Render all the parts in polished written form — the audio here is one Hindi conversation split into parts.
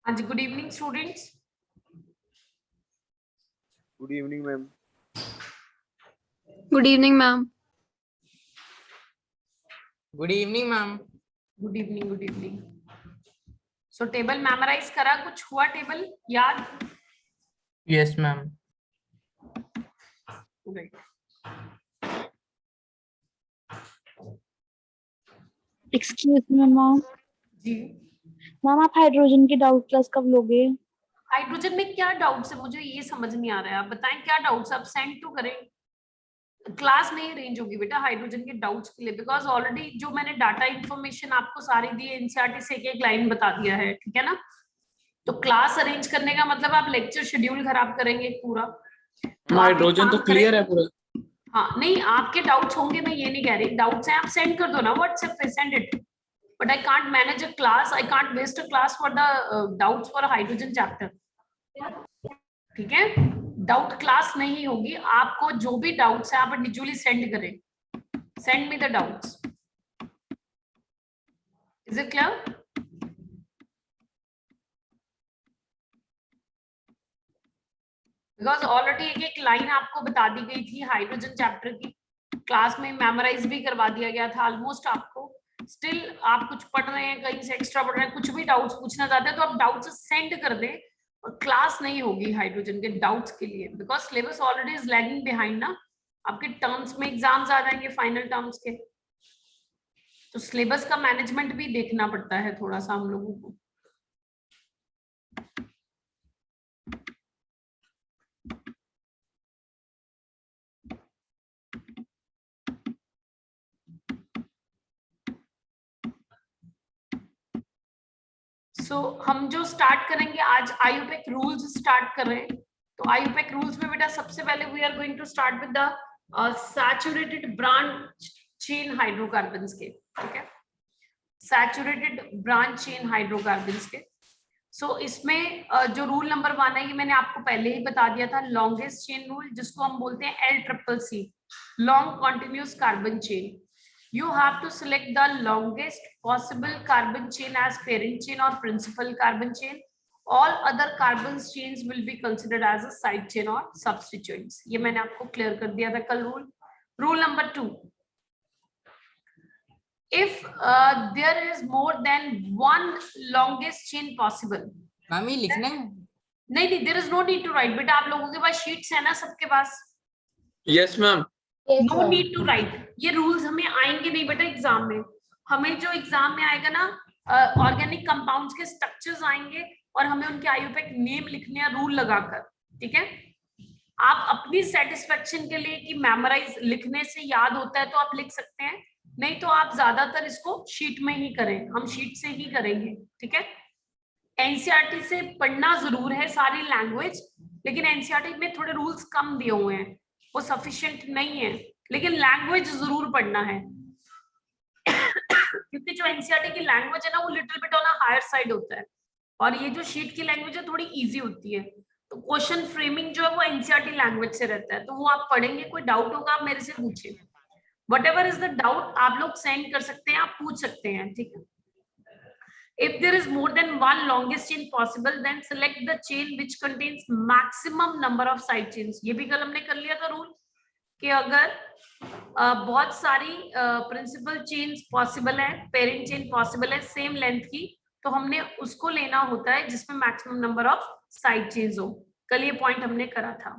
हाँ जी, good evening students. Good evening ma'am. Good evening ma'am. Good evening ma'am. Good evening, good evening. So table memorize करा? कुछ हुआ टेबल याद? Yes ma'am. Excuse me ma'am. जी मैम आप हाइड्रोजन की डाउट क्लास कब लोगे? हाइड्रोजन में क्या डाउट्स है? मुझे ये समझ नहीं आ रहा है, आप बताएं क्या डाउट्स? आप सेंड तो करें। क्लास नहीं अरेंज होगी बेटा हाइड्रोजन के डाउट्स के लिए, बिकॉज ऑलरेडी जो मैंने डाटा इंफॉर्मेशन आपको सारी दी है, एनसीईआरटी से एक एक लाइन बता दिया है, ठीक है ना? तो क्लास अरेंज करने का मतलब आप लेक्चर शेड्यूल खराब करेंगे पूरा। तो हाइड्रोजन तो क्लियर है पूरा। हाँ नहीं, आपके डाउट्स होंगे, मैं ये नहीं कह रही, डाउट्स हैं आप सेंड कर दो ना व्हाट्सएप पे, send it. But I can't manage a class, I can't waste a class for the doubts for hydrogen chapter, ठीक है? डाउट क्लास नहीं होगी, आपको जो भी डाउट्स है आप इंडिविजुअली सेंड करें। Send me the doubts. Is it clear? Because already एक एक लाइन आपको बता दी गई थी हाइड्रोजन चैप्टर की, क्लास में मेमोराइज भी करवा दिया गया था ऑलमोस्ट आपको। स्टिल आप कुछ पढ़ रहे हैं, कहीं से एक्स्ट्रा पढ़ रहे हैं, कुछ भी डाउट्स पूछना चाहते हैं तो आप डाउट्स सेंड कर दें, और क्लास नहीं होगी हाइड्रोजन के डाउट्स के लिए, because syllabus already is lagging behind ना। आपके टर्म्स में एग्जाम्स आ जाएंगे फाइनल टर्म्स के, तो सिलेबस का मैनेजमेंट भी देखना पड़ता है थोड़ा सा हम लोगों को। हम जो स्टार्ट करेंगे आज आईयूपैक रूल्स स्टार्ट कर रहे हैं। तो आईयूपैक रूल्स में बेटा सबसे पहले we are going to start with the saturated branch chain hydrocarbons के, ठीक है? सैचुरेटेड ब्रांच चेन हाइड्रोकार्बन्स के। इसमें जो रूल नंबर 1 है ये मैंने आपको पहले ही बता दिया था, लॉन्गेस्ट चेन रूल, जिसको हम बोलते हैं LCCC, long continuous carbon chain. You have to select the longest possible carbon chain as parent chain or principal carbon chain. All other carbon chains will be considered as a side chain or substituents. ये मैंने आपको क्लियर कर दिया था कल rule. Rule number 2, if there is more than one longest chain possible. मामी लिखना है? नहीं, there is no need to write बेटा, आप लोगों के पास शीट्स है ना सबके पास? Yes ma'am. No need to write. ये रूल्स हमें आएंगे नहीं बेटा एग्जाम में, हमें जो एग्जाम में आएगा ना ऑर्गेनिक कंपाउंड्स के स्ट्रक्चर्स आएंगे और हमें उनके आईयूपैक नेम लिखने हैं रूल लगाकर, ठीक है? आप अपनी सेटिस्फेक्शन के लिए कि मेमोराइज लिखने से याद होता है तो आप लिख सकते हैं, नहीं तो आप ज्यादातर इसको शीट में ही करें, हम शीट से ही करेंगे, ठीक है? एनसीईआरटी से पढ़ना जरूर है सारी लैंग्वेज, लेकिन एनसीईआरटी में थोड़े रूल्स कम दिए हुए हैं, वो सफिशिएंट नहीं है, लेकिन लैंग्वेज जरूर पढ़ना है क्योंकि जो एनसीईआरटी की लैंग्वेज है ना वो little bit on a higher side होता है, और ये जो शीट की लैंग्वेज है थोड़ी इजी होती है, तो क्वेश्चन फ्रेमिंग जो है वो एनसीईआरटी लैंग्वेज से रहता है, तो वो आप पढ़ेंगे, कोई डाउट होगा आप मेरे से पूछिए, whatever is the doubt आप लोग सेंड कर सकते हैं, आप पूछ सकते हैं, ठीक है। If there is more than one longest chain possible, then select the chain which contains maximum number of side chains। ये भी कल हमने कर लिया था रूल कि अगर बहुत सारी प्रिंसिपल चेन्स पॉसिबल है, पेरेंट चेन पॉसिबल है सेम लेंथ की, तो हमने उसको लेना होता है जिसमें maximum number of side chains हो। कल ये पॉइंट हमने करा था।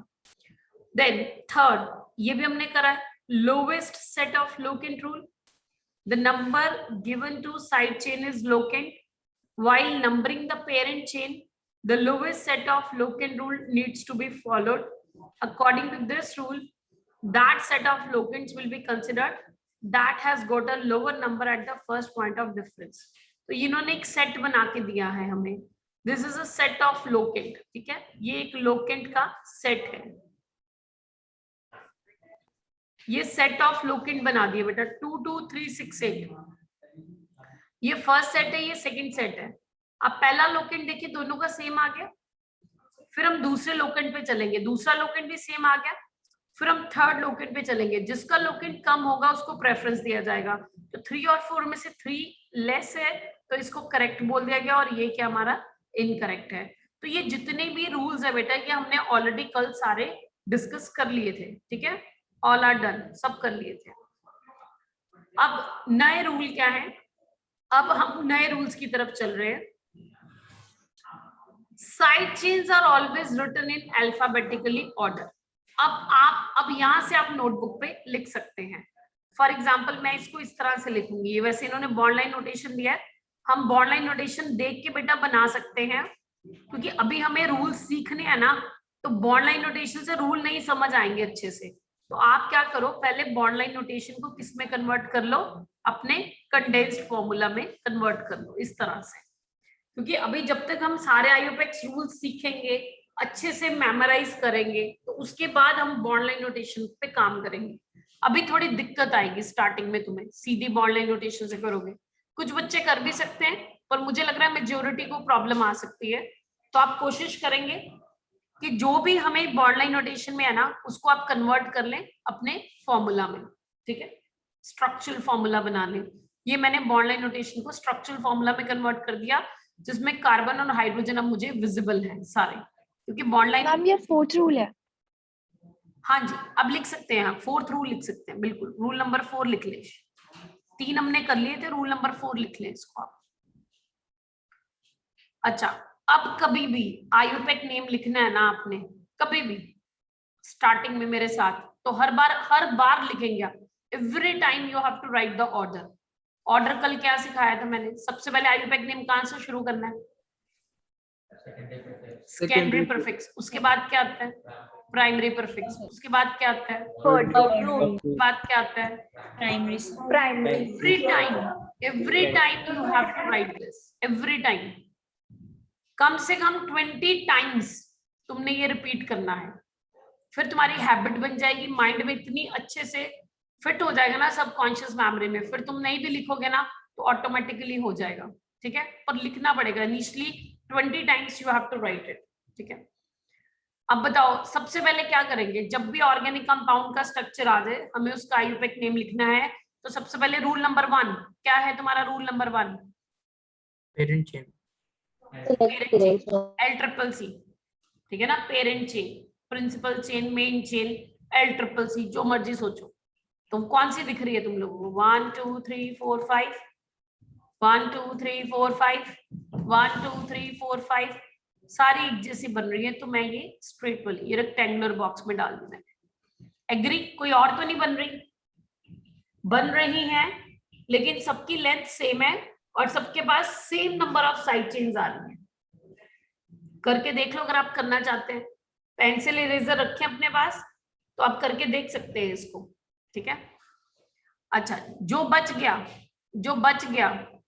देन थर्ड, ये भी हमने करा है, lowest set of locant rule. The number given to side chain is locant. While numbering the parent chain, the lowest set of locant rule needs to be followed. According to this rule, that set of locants will be considered that has got a lower number at the first point of difference. तो इन्होंने एक सेट बना के दिया है हमें, this is a set of locant, ठीक है, ये एक locant का सेट है, ये सेट ऑफ लोकेंट बना दिए बेटा 2 2 3 6 8, ये फर्स्ट सेट है, ये सेकंड सेट है। अब पहला लोकेंट देखिए दोनों का सेम आ गया, फिर हम दूसरे लोकेंट पे चलेंगे, दूसरा लोकेंट भी सेम आ गया, फिर हम थर्ड लोकेंट पे चलेंगे, जिसका लोकेंट कम होगा उसको प्रेफरेंस दिया जाएगा। तो 3 और 4 में से 3 लेस है तो इसको करेक्ट बोल दिया गया, और ये क्या हमारा इनकरेक्ट है। तो ये जितने भी रूल्स है बेटा ये हमने ऑलरेडी कल सारे डिस्कस कर लिए थे, ठीक है, ऑल आर डन, सब कर लिए थे। अब नए रूल क्या है, अब हम नए रूल्स की तरफ चल रहे हैं। Side chains are always written in alphabetically order. अब यहां से आप नोटबुक पे लिख सकते हैं। फॉर एग्जाम्पल मैं इसको इस तरह से लिखूंगी, वैसे इन्होंने बॉन्ड लाइन नोटेशन दिया है, हम बॉन्ड लाइन नोटेशन देख के बेटा बना सकते हैं, क्योंकि अभी हमें रूल सीखने हैं ना, तो बॉन्ड लाइन नोटेशन से रूल नहीं समझ आएंगे अच्छे से। तो आप क्या करो, पहले बॉन्ड लाइन नोटेशन को किस में कन्वर्ट कर लो, अपने कंडेंस्ड फॉर्मूला में कन्वर्ट कर लो इस तरह से, क्योंकि अभी जब तक हम सारे आईयूपैक्स रूल्स सीखेंगे, अच्छे से मेमोराइज करेंगे, तो उसके बाद हम बॉन्ड लाइन नोटेशन पे काम करेंगे। अभी थोड़ी दिक्कत आएगी स्टार्टिंग में, तुम्हें सीधी बॉन्ड लाइन नोटेशन से करोगे, कुछ बच्चे कर भी सकते हैं, पर मुझे लग रहा है मेजोरिटी को प्रॉब्लम आ सकती है। तो आप कोशिश करेंगे कि जो भी हमें बॉन्ड लाइन नोटेशन में है ना, उसको आप कन्वर्ट कर लें अपने फॉर्मूला में, ठीक है, स्ट्रक्चरल फॉर्मूला बना लें। ये मैंने बॉन्ड लाइन नोटेशन को स्ट्रक्चरल फॉर्मूला में कन्वर्ट कर दिया, जिसमें कार्बन और हाइड्रोजन अब मुझे विजिबल है सारे, क्योंकि बॉन्ड लाइन। मैम ये फोर्थ रूल है। हाँ जी, अब लिख सकते हैं, फोर्थ रूल लिख सकते हैं, बिल्कुल रूल नंबर 4 लिख ले। 3 हमने कर लिए थे, रूल नंबर 4 लिख ले इसको आप। अच्छा, अब कभी भी आईयूपैक नेम लिखना है ना आपने, कभी भी स्टार्टिंग में मेरे साथ, तो हर बार लिखेंगे आप, every time you have to write the order. Order कल क्या सिखाया था मैंने, सबसे पहले आईयूपैक नेम कहां से शुरू करना है, सेकेंडरी प्रीफिक्स, उसके बाद क्या आता है प्राइमरी प्रीफिक्स, उसके बाद क्या आता है थर्ड रूल, उसके बाद क्या आता है primary. Every time you have to write this, every time, कम से कम 20 टाइम्स तुमने ये रिपीट करना है, फिर तुम्हारी हैबिट बन जाएगी, माइंड में इतनी अच्छे से फिट हो जाएगा ना सबकॉन्शियस मेमोरी में, फिर तुम नहीं भी लिखोगे ना तो ऑटोमेटिकली हो जाएगा, ठीक है, पर लिखना पड़ेगा initially 20 times you have to write it, ठीक है। अब बताओ सबसे पहले क्या करेंगे, जब भी ऑर्गेनिक कंपाउंड का स्ट्रक्चर आ जाए हमें उसका आईयूपैक नेम लिखना है, तो सबसे पहले रूल नंबर 1 क्या है तुम्हारा, rule number 1 parent chain, L-CCC, ठीक है ना, parent chain, principal chain, main chain, L-CCC, जो मर्जी सोचो। तुम कौन सी दिख रही है तुम लोगों को, 1 2 3 4 5, 1 2 3 4 5, 1 2 3 4 5, सारी एक जैसी बन रही है, तो मैं ये स्ट्रेट वाली ये रेक्टेंगुलर बॉक्स में डाल दी मैंने। एग्री, कोई और तो नहीं बन रही, बन रही है, लेकिन सबकी लेंथ सेम है और सबके पास same number of side chains आ रही है। करके देख लो अगर आप करना चाहते हैं, पेंसिल इरेजर रखें अपने पास तो आप करके देख सकते हैं इसको, ठीक है। अच्छा, जो बच गया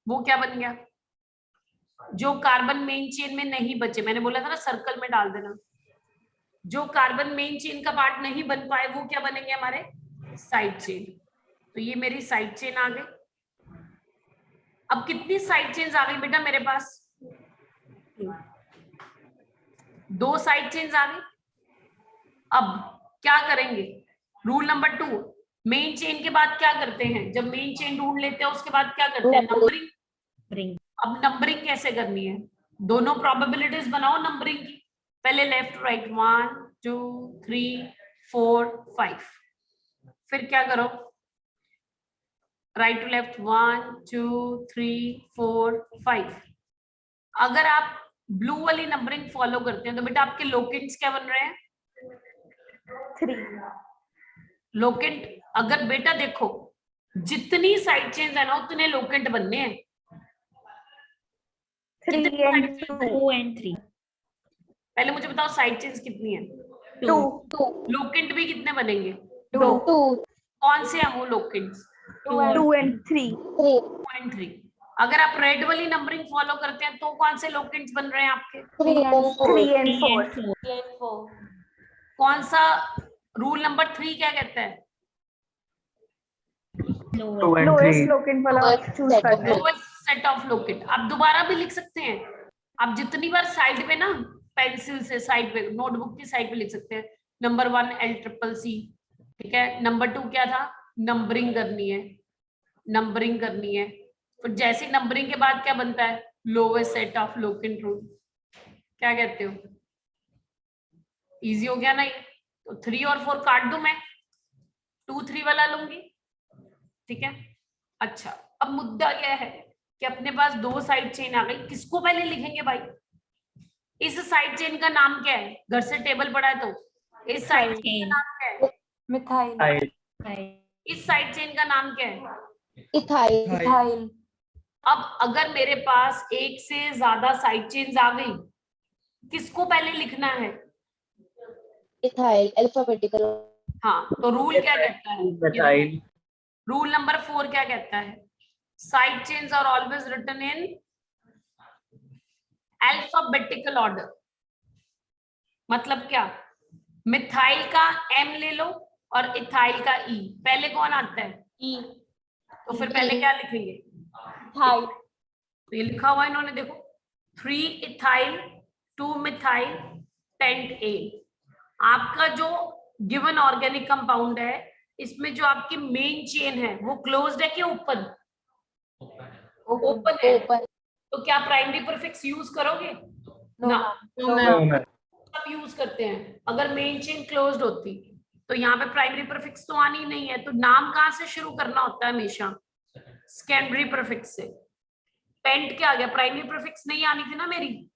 वो क्या बन गया, जो कार्बन मेन चेन में नहीं बचे, मैंने बोला था ना सर्कल में डाल देना, जो कार्बन मेन चेन का पार्ट नहीं बन पाए वो क्या बनेंगे हमारे साइड चेन। तो ये मेरी साइड चेन आ गई। अब कितनी साइड चेन्स आ गई बेटा मेरे पास, 2 साइड चेन्स आ गई। अब क्या करेंगे, रूल नंबर 2, मेन चेन के बाद क्या करते हैं, जब मेन चेन ढूंढ लेते हैं उसके बाद क्या करते हैं, नंबरिंग। Bring. अब नंबरिंग कैसे करनी है, दोनों प्रोबेबिलिटीज बनाओ नंबरिंग की, पहले लेफ्ट राइट 1 2 3 4 5, फिर क्या करो, राइट टू लेफ्ट 1 2 3 4 5। अगर आप ब्लू वाली नंबरिंग फॉलो करते हैं तो बेटा आपके लोकेंट्स क्या बन रहे हैं, 3. लोकेंट। अगर बेटा देखो जितनी साइड चेन्स है ना उतने लोकेंट बनने हैं। 3 कितनी and side chains 2 हैं? and 3. पहले मुझे बताओ साइड चेन्स कितनी है, 2. लोकेंट भी कितने बनेंगे, 2. कौन से हैं वो लोकेंट्स, 2 and 3. 2.3। अगर आप रेड वाली नंबरिंग फॉलो करते हैं तो कौन से लोकेंट्स बन रहे हैं आपके, 3 and 4. 3 and 4. कौन सा, रूल नंबर 3 क्या कहता है, Lowest locant वाला choose करते हैं. Lowest set of locant. आप दोबारा भी लिख सकते हैं, आप जितनी बार साइड पे ना पेंसिल से साइड पे नोटबुक की साइड पे लिख सकते हैं, नंबर 1 LCCC, ठीक है, नंबर 2 क्या था, नंबरिंग करनी है, नंबरिंग करनी है, फिर जैसे नंबरिंग के बाद क्या बनता है, lowest set of locant rule. क्या कहते हो, इजी हो गया ना ये, तो 3 और 4 काट दूं मैं, 2 3 वाला लूंगी, ठीक है। अच्छा अब मुद्दा क्या है कि अपने पास 2 साइड चेन आ गई, किसको पहले लिखेंगे भाई, इस साइड चेन का नाम क्या है, घर से टेबल पड़ा है तो इस साइड चेन का नाम क्या है, Methyl. इस साइड चेन का नाम क्या है, Ethyl. अब अगर मेरे पास एक से ज्यादा साइड चेन्स आ गई, किसको पहले लिखना है, Ethyl, alphabetical. हाँ, तो रूल क्या कहता है, methyl. रूल नंबर 4 क्या कहता है, side chains are always written in alphabetical order. मतलब क्या, मिथाइल का M ले लो और इथाइल का E, पहले कौन आता है, E. तो फिर पहले क्या लिखेंगे, Ethyl. तो ये लिखा हुआ है इन्होंने देखो, 3 इथाइल 2 मिथाइल पेंट A। आपका जो गिवन ऑर्गेनिक कंपाउंड है इसमें जो आपकी मेन चेन है वो क्लोज्ड है कि ओपन, ओपन है, तो क्या प्राइमरी प्रीफिक्स यूज करोगे, ना, सब यूज करते हैं। अगर मेन चेन क्लोज्ड होती तो यहाँ पे प्राइमरी प्रीफिक्स तो आनी ही नहीं है, तो नाम कहाँ से शुरू करना होता है हमेशा, सेकेंडरी प्रीफिक्स से। पेंट क्या आ गया, प्राइमरी प्रीफिक्स नहीं आनी थी ना मेरी,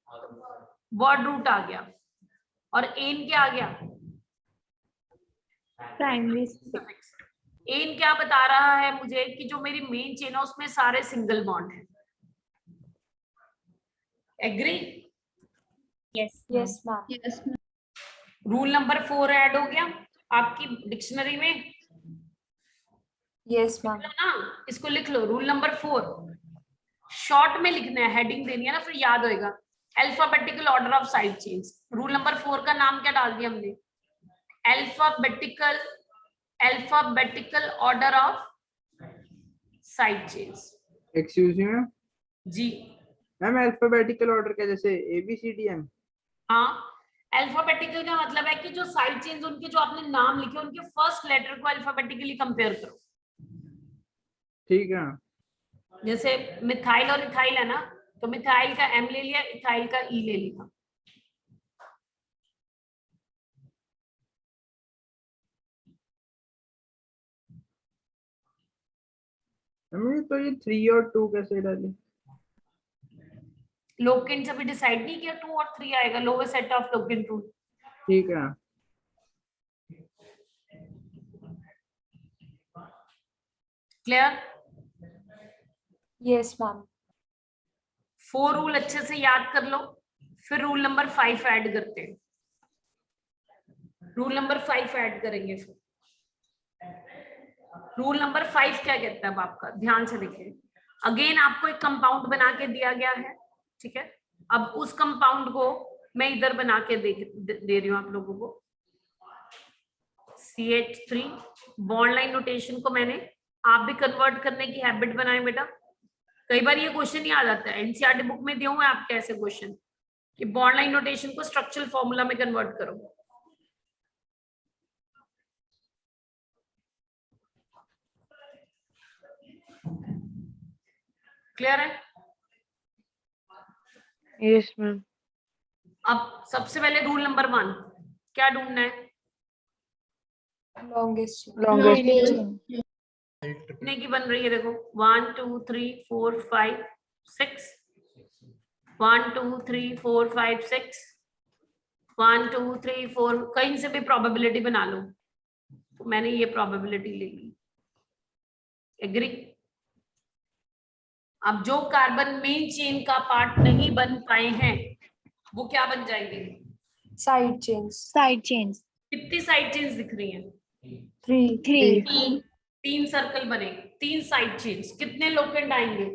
वर्ड रूट आ गया, और एन क्या आ गया, Primary. प्रीफिक्स। एन क्या बता रहा है मुझे कि जो मेरी मेन चेन है उसमें सारे सिंगल बॉन्ड है, agree. Yes, ma'am. Rule number 4 add हो गया आपकी डिक्शनरी में, Yes, ma'am. ना, इसको लिख लो, रूल नंबर 4 शॉर्ट में लिखना है, हेडिंग देनी है ना, फिर याद होएगा, alphabetical order of side chains. Rule number 4 का नाम क्या डाल दिया हमने, alphabetical order of side chains. Excuse me ma'am, जी मैम अल्फाबेटिकल ऑर्डर का जैसे ABCDM। हाँ, अल्फाबेटिकल का मतलब है कि जो साइड चेन्स उनके जो आपने नाम लिखे उनके फर्स्ट लेटर को अल्फाबेटिकली कंपेयर करो। ठीक है, जैसे मिथाइल और इथाइल है ना, तो मिथाइल का M ले लिया, इथाइल का E ले लिया। मैम तो ये 3 और 2 कैसे डाले, लोकेंट्स अभी डिसाइड नहीं किया, 2 और 3 आएगा, lowest set of locant rule. ठीक है। Clear, Yes, ma'am. 4 रूल अच्छे से याद कर लो, फिर रूल नंबर 5 ऐड करते हैं, रूल नंबर 5 ऐड करेंगे। फिर रूल नंबर 5 क्या कहता है अब आपका, ध्यान से देखिए, अगेन आपको एक कंपाउंड बना के दिया गया है, ठीक है। अब उस कंपाउंड को मैं इधर बना के दे रही हूँ आप लोगों को, CH3 बॉन्ड लाइन नोटेशन को मैंने आप भी कन्वर्ट करने की हैबिट बनाए बेटा। कई बार ये क्वेश्चन ही आ जाता है, एनसीईआरटी बुक में दिए हुए आपके ऐसे क्वेश्चन, कि बॉन्ड लाइन नोटेशन को स्ट्रक्चरल फॉर्मूला में कन्वर्ट करो। क्लियर है? Yes ma'am. अब सबसे पहले रूल नंबर 1 क्या ढूंढना है? Longest. कितने की बन रही है? देखो 1 2 3 4 5 6 1 2 3 4 5 6 1 2 3 4 कहीं से भी प्रोबेबिलिटी बना लो। तो मैंने ये प्रोबेबिलिटी ले ली। एग्री? अब जो कार्बन मेन चेन का पार्ट नहीं बन पाए हैं वो क्या बन जाएंगे? Side chains. Side chains. कितनी साइड चेन्स दिख रही हैं? 3. तीन सर्कल बने, 3 साइड चेन्स। कितने लोकेंड आएंगे?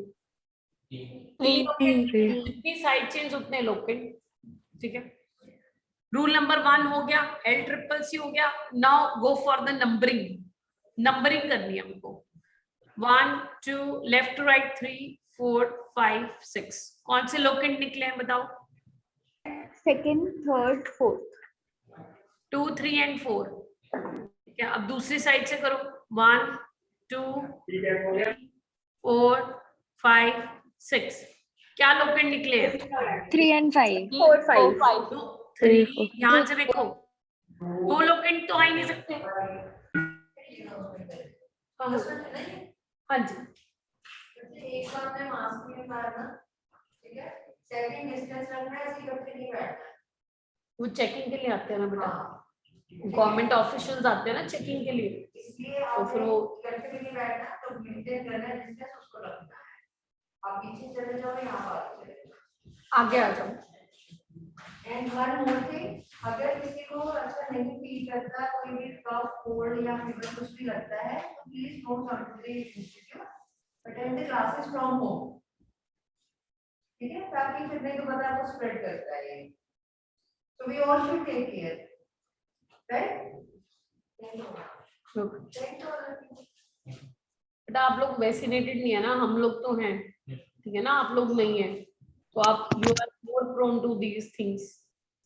3 लोकेंड। जितनी साइड चेन्स उतने लोकेंड। ठीक है, रूल नंबर 1 हो गया, L-CCC हो गया। Now go for the numbering. Numbering करनी है हमको। 1 2 लेफ्ट टू राइट 3 4 5 6। कौन से लोकेंड निकले हैं बताओ? Second, third, fourth. 2 3 एंड 4। ठीक है, अब दूसरी साइड से करो। 1 2 4 5 6। क्या लोकेंड निकले हैं? 3 and 5। 4 5। 3। ध्यान से देखो, 2 लोकेंड तो आ ही नहीं सकते। हाँ जी, एक बार में मास्क नहीं मारना, ठीक है? सेकंड डिस्टेंस रखना है, ऐसे इकट्ठे नहीं बैठना। वो चेकिंग के लिए आते हैं ना बेटा, गवर्नमेंट ऑफिशियल्स आते हैं ना चेकिंग के लिए, इसलिए तो फिर वो इकट्ठे भी नहीं बैठना, तो मेंटेन करना है डिस्टेंस, उसको रखना है। आप पीछे चले जाओ, यहाँ पर चले जाओ, आगे आ जाओ। एंड वन मोर थिंग, अगर किसी को अच्छा नहीं फील करता, कोई भी कफ कोल्ड या फीवर कुछ भी लगता है, तो please don't come to the institute, attend the classes from home. ठीक है, ताकि फिर नहीं तो पता आपको स्प्रेड करता है ये। So we all should take care, right? बेटा आप लोग वैक्सीनेटेड नहीं है ना, हम लोग तो हैं, ठीक है ना? आप लोग नहीं है तो आप you are more prone to these things,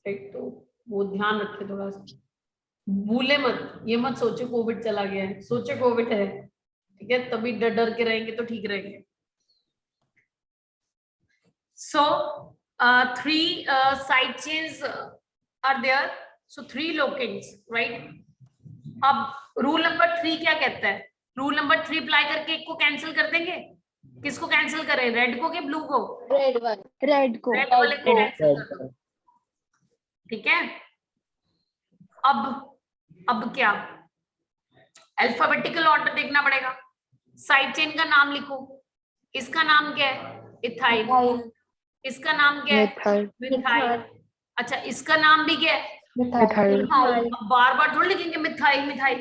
right? तो वो ध्यान रखे थोड़ा सा, भूले मत, ये मत सोचे कोविड चला गया है, सोचे कोविड है, ठीक है? तभी डर डर के रहेंगे तो ठीक रहेंगे। So 3 side chains are there, so 3 locations, right? अब रूल नंबर 3 क्या कहता है? रूल नंबर 3 अप्लाई करके एक को कैंसिल कर देंगे। किसको कैंसिल करें, रेड को कि ब्लू को? Red one. रेड को। रेड वाले को कैंसिल कर दो, ठीक है? अब क्या, अल्फाबेटिकल ऑर्डर देखना पड़ेगा। साइड चेन का नाम लिखो। इसका नाम क्या है? इथाइल। इसका नाम क्या है? मिथाइल। अच्छा, इसका नाम भी क्या है? मिथाइल। अब बार बार थोड़ी लिखेंगे मिथाइल मिथाइल।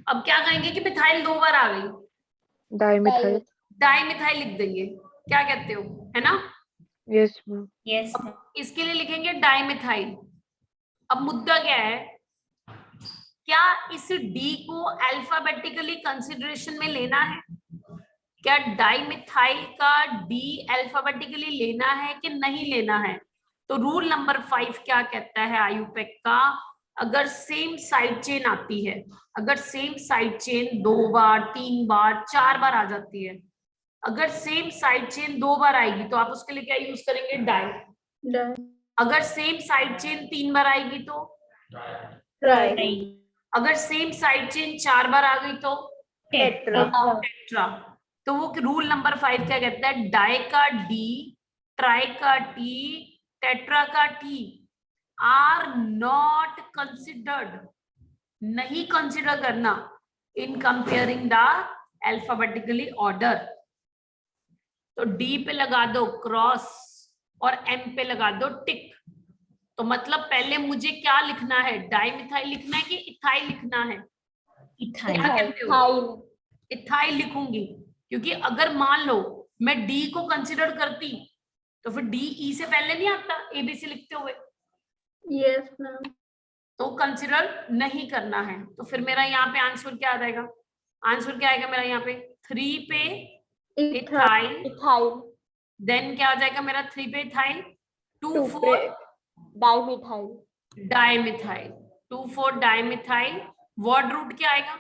अब क्या कहेंगे कि मिथाइल 2 बार आ गई, डाइमिथाइल। डाइमिथाइल लिख देंगे। क्या कहते हो, है ना? Yes ma'am. Yes. इसके लिए लिखेंगे डाइमिथाइल। अब मुद्दा क्या है, क्या इस डी को अल्फाबेटिकली कंसिडरेशन में लेना है? क्या डाइमिथाइल का डी अल्फाबेटिकली लेना है कि नहीं लेना है? तो रूल नंबर 5 क्या कहता है आयुपेक का? अगर सेम साइड चेन आती है, अगर सेम साइड चेन 2 बार 3 बार 4 बार आ जाती है, अगर सेम साइड चेन 2 बार आएगी तो आप उसके लिए क्या यूज करेंगे? डाई। अगर सेम साइड चेन 3 बार आएगी तो ट्राई। अगर सेम साइड चेन 4 बार आ गई तो टेट्रा। तो वो रूल नंबर 5 क्या कहता है? डाई का डी, ट्राई का टी, टेट्रा का टी आर नॉट कंसिडर्ड, नहीं कंसिडर करना इन कंपेयरिंग द अल्फाबेटिकली ऑर्डर। तो डी पे लगा दो क्रॉस और एम पे लगा दो टिक। तो मतलब पहले मुझे क्या लिखना है? डाइमिथाइल लिखना है कि इथाइल लिखना है? Ethyl. इथाइल लिखूंगी, क्योंकि अगर मान लो मैं डी को कंसिडर करती तो फिर डी ई से पहले नहीं आता एबीसी लिखते हुए। Yes ma'am. तो कंसिडर नहीं करना है। तो फिर मेरा यहाँ पे आंसर क्या आ जाएगा? आंसर क्या आएगा मेरा यहाँ पे? 3 पे इथाइल, Ethyl. देन क्या आ जाएगा मेरा? 3 पे ethyl, 2,4 dimethyl dimethyl, 2,4 dimethyl. Word root क्या आएगा?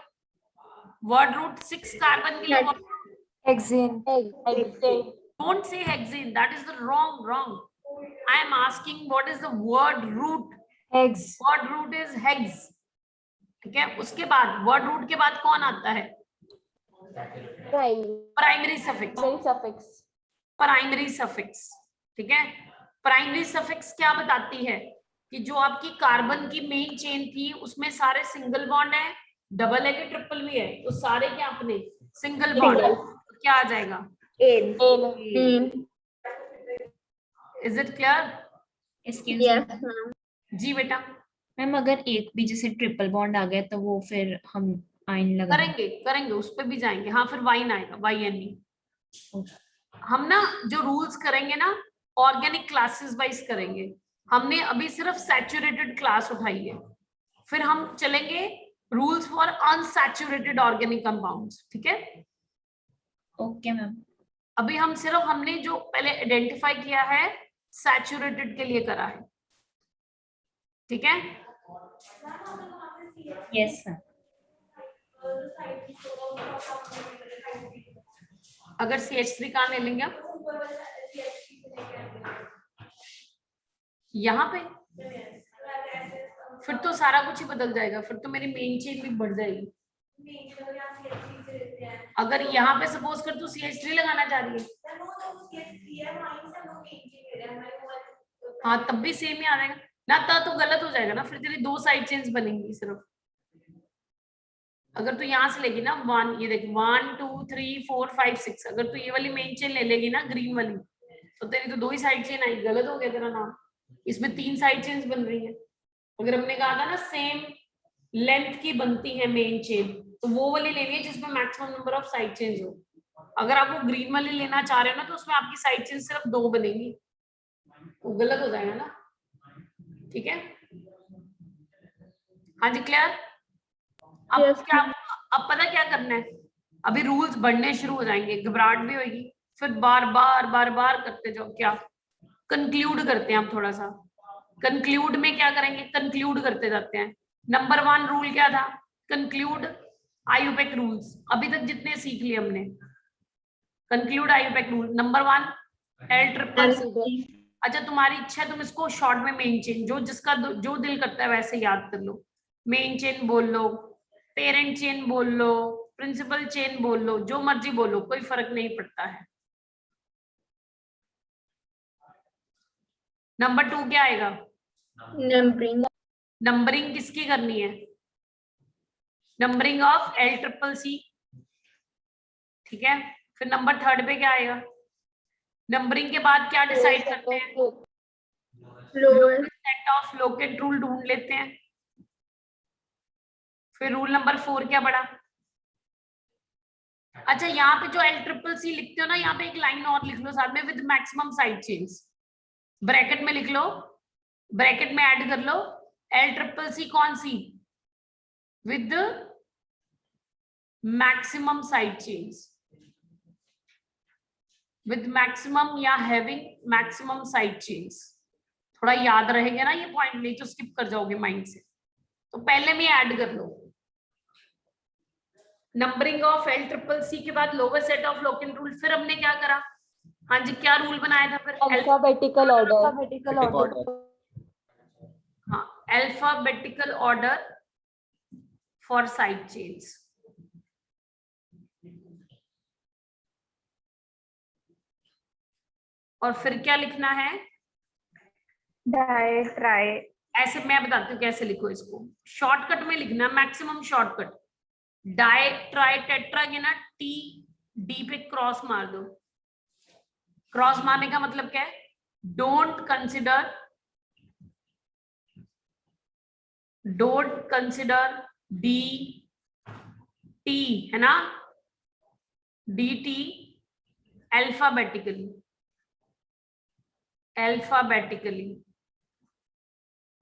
वर्ड रूट 6 कार्बन के लिए Hexane. Hexane don't say hexane, that is the wrong. I am asking what is the word root? Hex. Word root is hex, ठीक है। उसके बाद वर्ड रूट के बाद कौन आता है? Primary primary suffix, suffix primary suffix, ठीक है। प्राइमरी सफिक्स क्या बताती है कि जो आपकी कार्बन की मेन चेन थी उसमें सारे सिंगल बॉन्ड है, डबल है कि ट्रिपल भी है, तो सारे क्या अपने सिंगल बॉन्ड, क्या आ जाएगा? And is it clear? Yes ma'am जी बेटा, मैम अगर एक भी जैसे ट्रिपल बॉन्ड आ गया तो वो फिर हम आइन लगा करेंगे उस पर भी जाएंगे। हाँ, फिर वाइन आएगा, YNE। हम ना जो रूल्स करेंगे ना ऑर्गेनिक क्लासेस वाइज करेंगे। हमने अभी सिर्फ सैचुरेटेड क्लास उठाई है, फिर हम चलेंगे rules for unsaturated organic compounds, ठीक है। Okay ma'am. अभी हमने जो पहले आइडेंटिफाई किया है सैचुरेटेड के लिए करा है, ठीक है। Yes ma'am. अगर CH3 कहाँ ले लेंगे आप? यहाँ पे, फिर तो सारा कुछ ही बदल जाएगा, फिर तो मेरी मेन चेन भी बढ़ जाएगी। अगर यहाँ पे सपोज कर तू CH3 लगाना चाह रही है, हाँ तब भी सेम ही आ जाएगा ना, तब तो गलत हो जाएगा ना, फिर तेरी 2 साइड चेन्स बनेंगी सिर्फ। अगर तू यहाँ से लेगी ना 1, ये देख 1 2 3 4 5 6, अगर तू ये वाली मेन चेन ले लेगी ना ग्रीन वाली, तो तेरी तो 2 ही साइड चेन आई, गलत हो गया तेरा नाम। इसमें 3 साइड चेन्स बन रही है। अगर हमने कहा था ना सेम लेंथ की बनती है मेन चेन, तो वो वाली लेनी है जिसमें maximum number of side chains हो। अगर आप वो ग्रीन वाली लेना चाह रहे हो ना, तो उसमें आपकी साइड चेन सिर्फ 2 बनेगी, वो गलत हो जाएगा ना, ठीक है। हाँ जी, क्लियर? अब क्या, अब पता क्या करना है, अभी रूल्स बढ़ने शुरू हो जाएंगे, घबराहट भी होगी, फिर बार बार करते जाओ। क्या कंक्लूड करते हैं हम थोड़ा सा, कंक्लूड में क्या करेंगे, कंक्लूड करते जाते हैं। नंबर 1 रूल क्या था? कंक्लूड आईयूपैक रूल्स, अभी तक जितने सीख लिए हमने। Conclude IUPAC rule number 1 L-ट्रिपल। अच्छा, तुम्हारी इच्छा है तुम इसको शॉर्ट में मेन चेन, जिसका जो दिल करता है वैसे याद कर लो। मेन चेन बोल लो, पेरेंट चेन बोल लो, प्रिंसिपल चेन बोल लो, जो मर्जी बोलो, कोई फर्क नहीं पड़ता है। नंबर 2 क्या आएगा? नंबरिंग किसकी करनी है? नंबरिंग ऑफ L-ट्रिपल-C, ठीक है। फिर नंबर 3 पे क्या आएगा? नंबरिंग के बाद क्या डिसाइड करते हैं? सेट ऑफ लोकेट रूल ढूंढ लेते हैं। फिर रूल नंबर 4 क्या पड़ा? अच्छा, यहाँ पे जो L-ट्रिपल-C लिखते हो ना, यहाँ पे एक लाइन और लिख लो साथ में, with maximum side chains, bracket में लिख लो, ब्रैकेट में ऐड कर लो L-ट्रिपल-C कौन सी? With maximum side chains, with maximum या हैविंग मैक्सिमम साइड चेन्स। थोड़ा याद रहेगा ना ये पॉइंट, नहीं तो स्किप कर जाओगे माइंड से, तो पहले में ऐड कर लो। नंबरिंग ऑफ L-ट्रिपल-C के बाद lower set of locate rule. फिर हमने क्या करा? हाँ जी, क्या रूल बनाया था फिर? अल्फाबेटिकल ऑर्डर हाँ, alphabetical order for side chains. और फिर क्या लिखना है? Di tri. ऐसे मैं बताती हूँ कैसे लिखो इसको, शॉर्टकट में लिखना, maximum shortcut. Die tri tetra के ना T-D पे क्रॉस मार दो। क्रॉस मारने का मतलब क्या है? डोंट कंसिडर DT है ना, DT अल्फाबेटिकली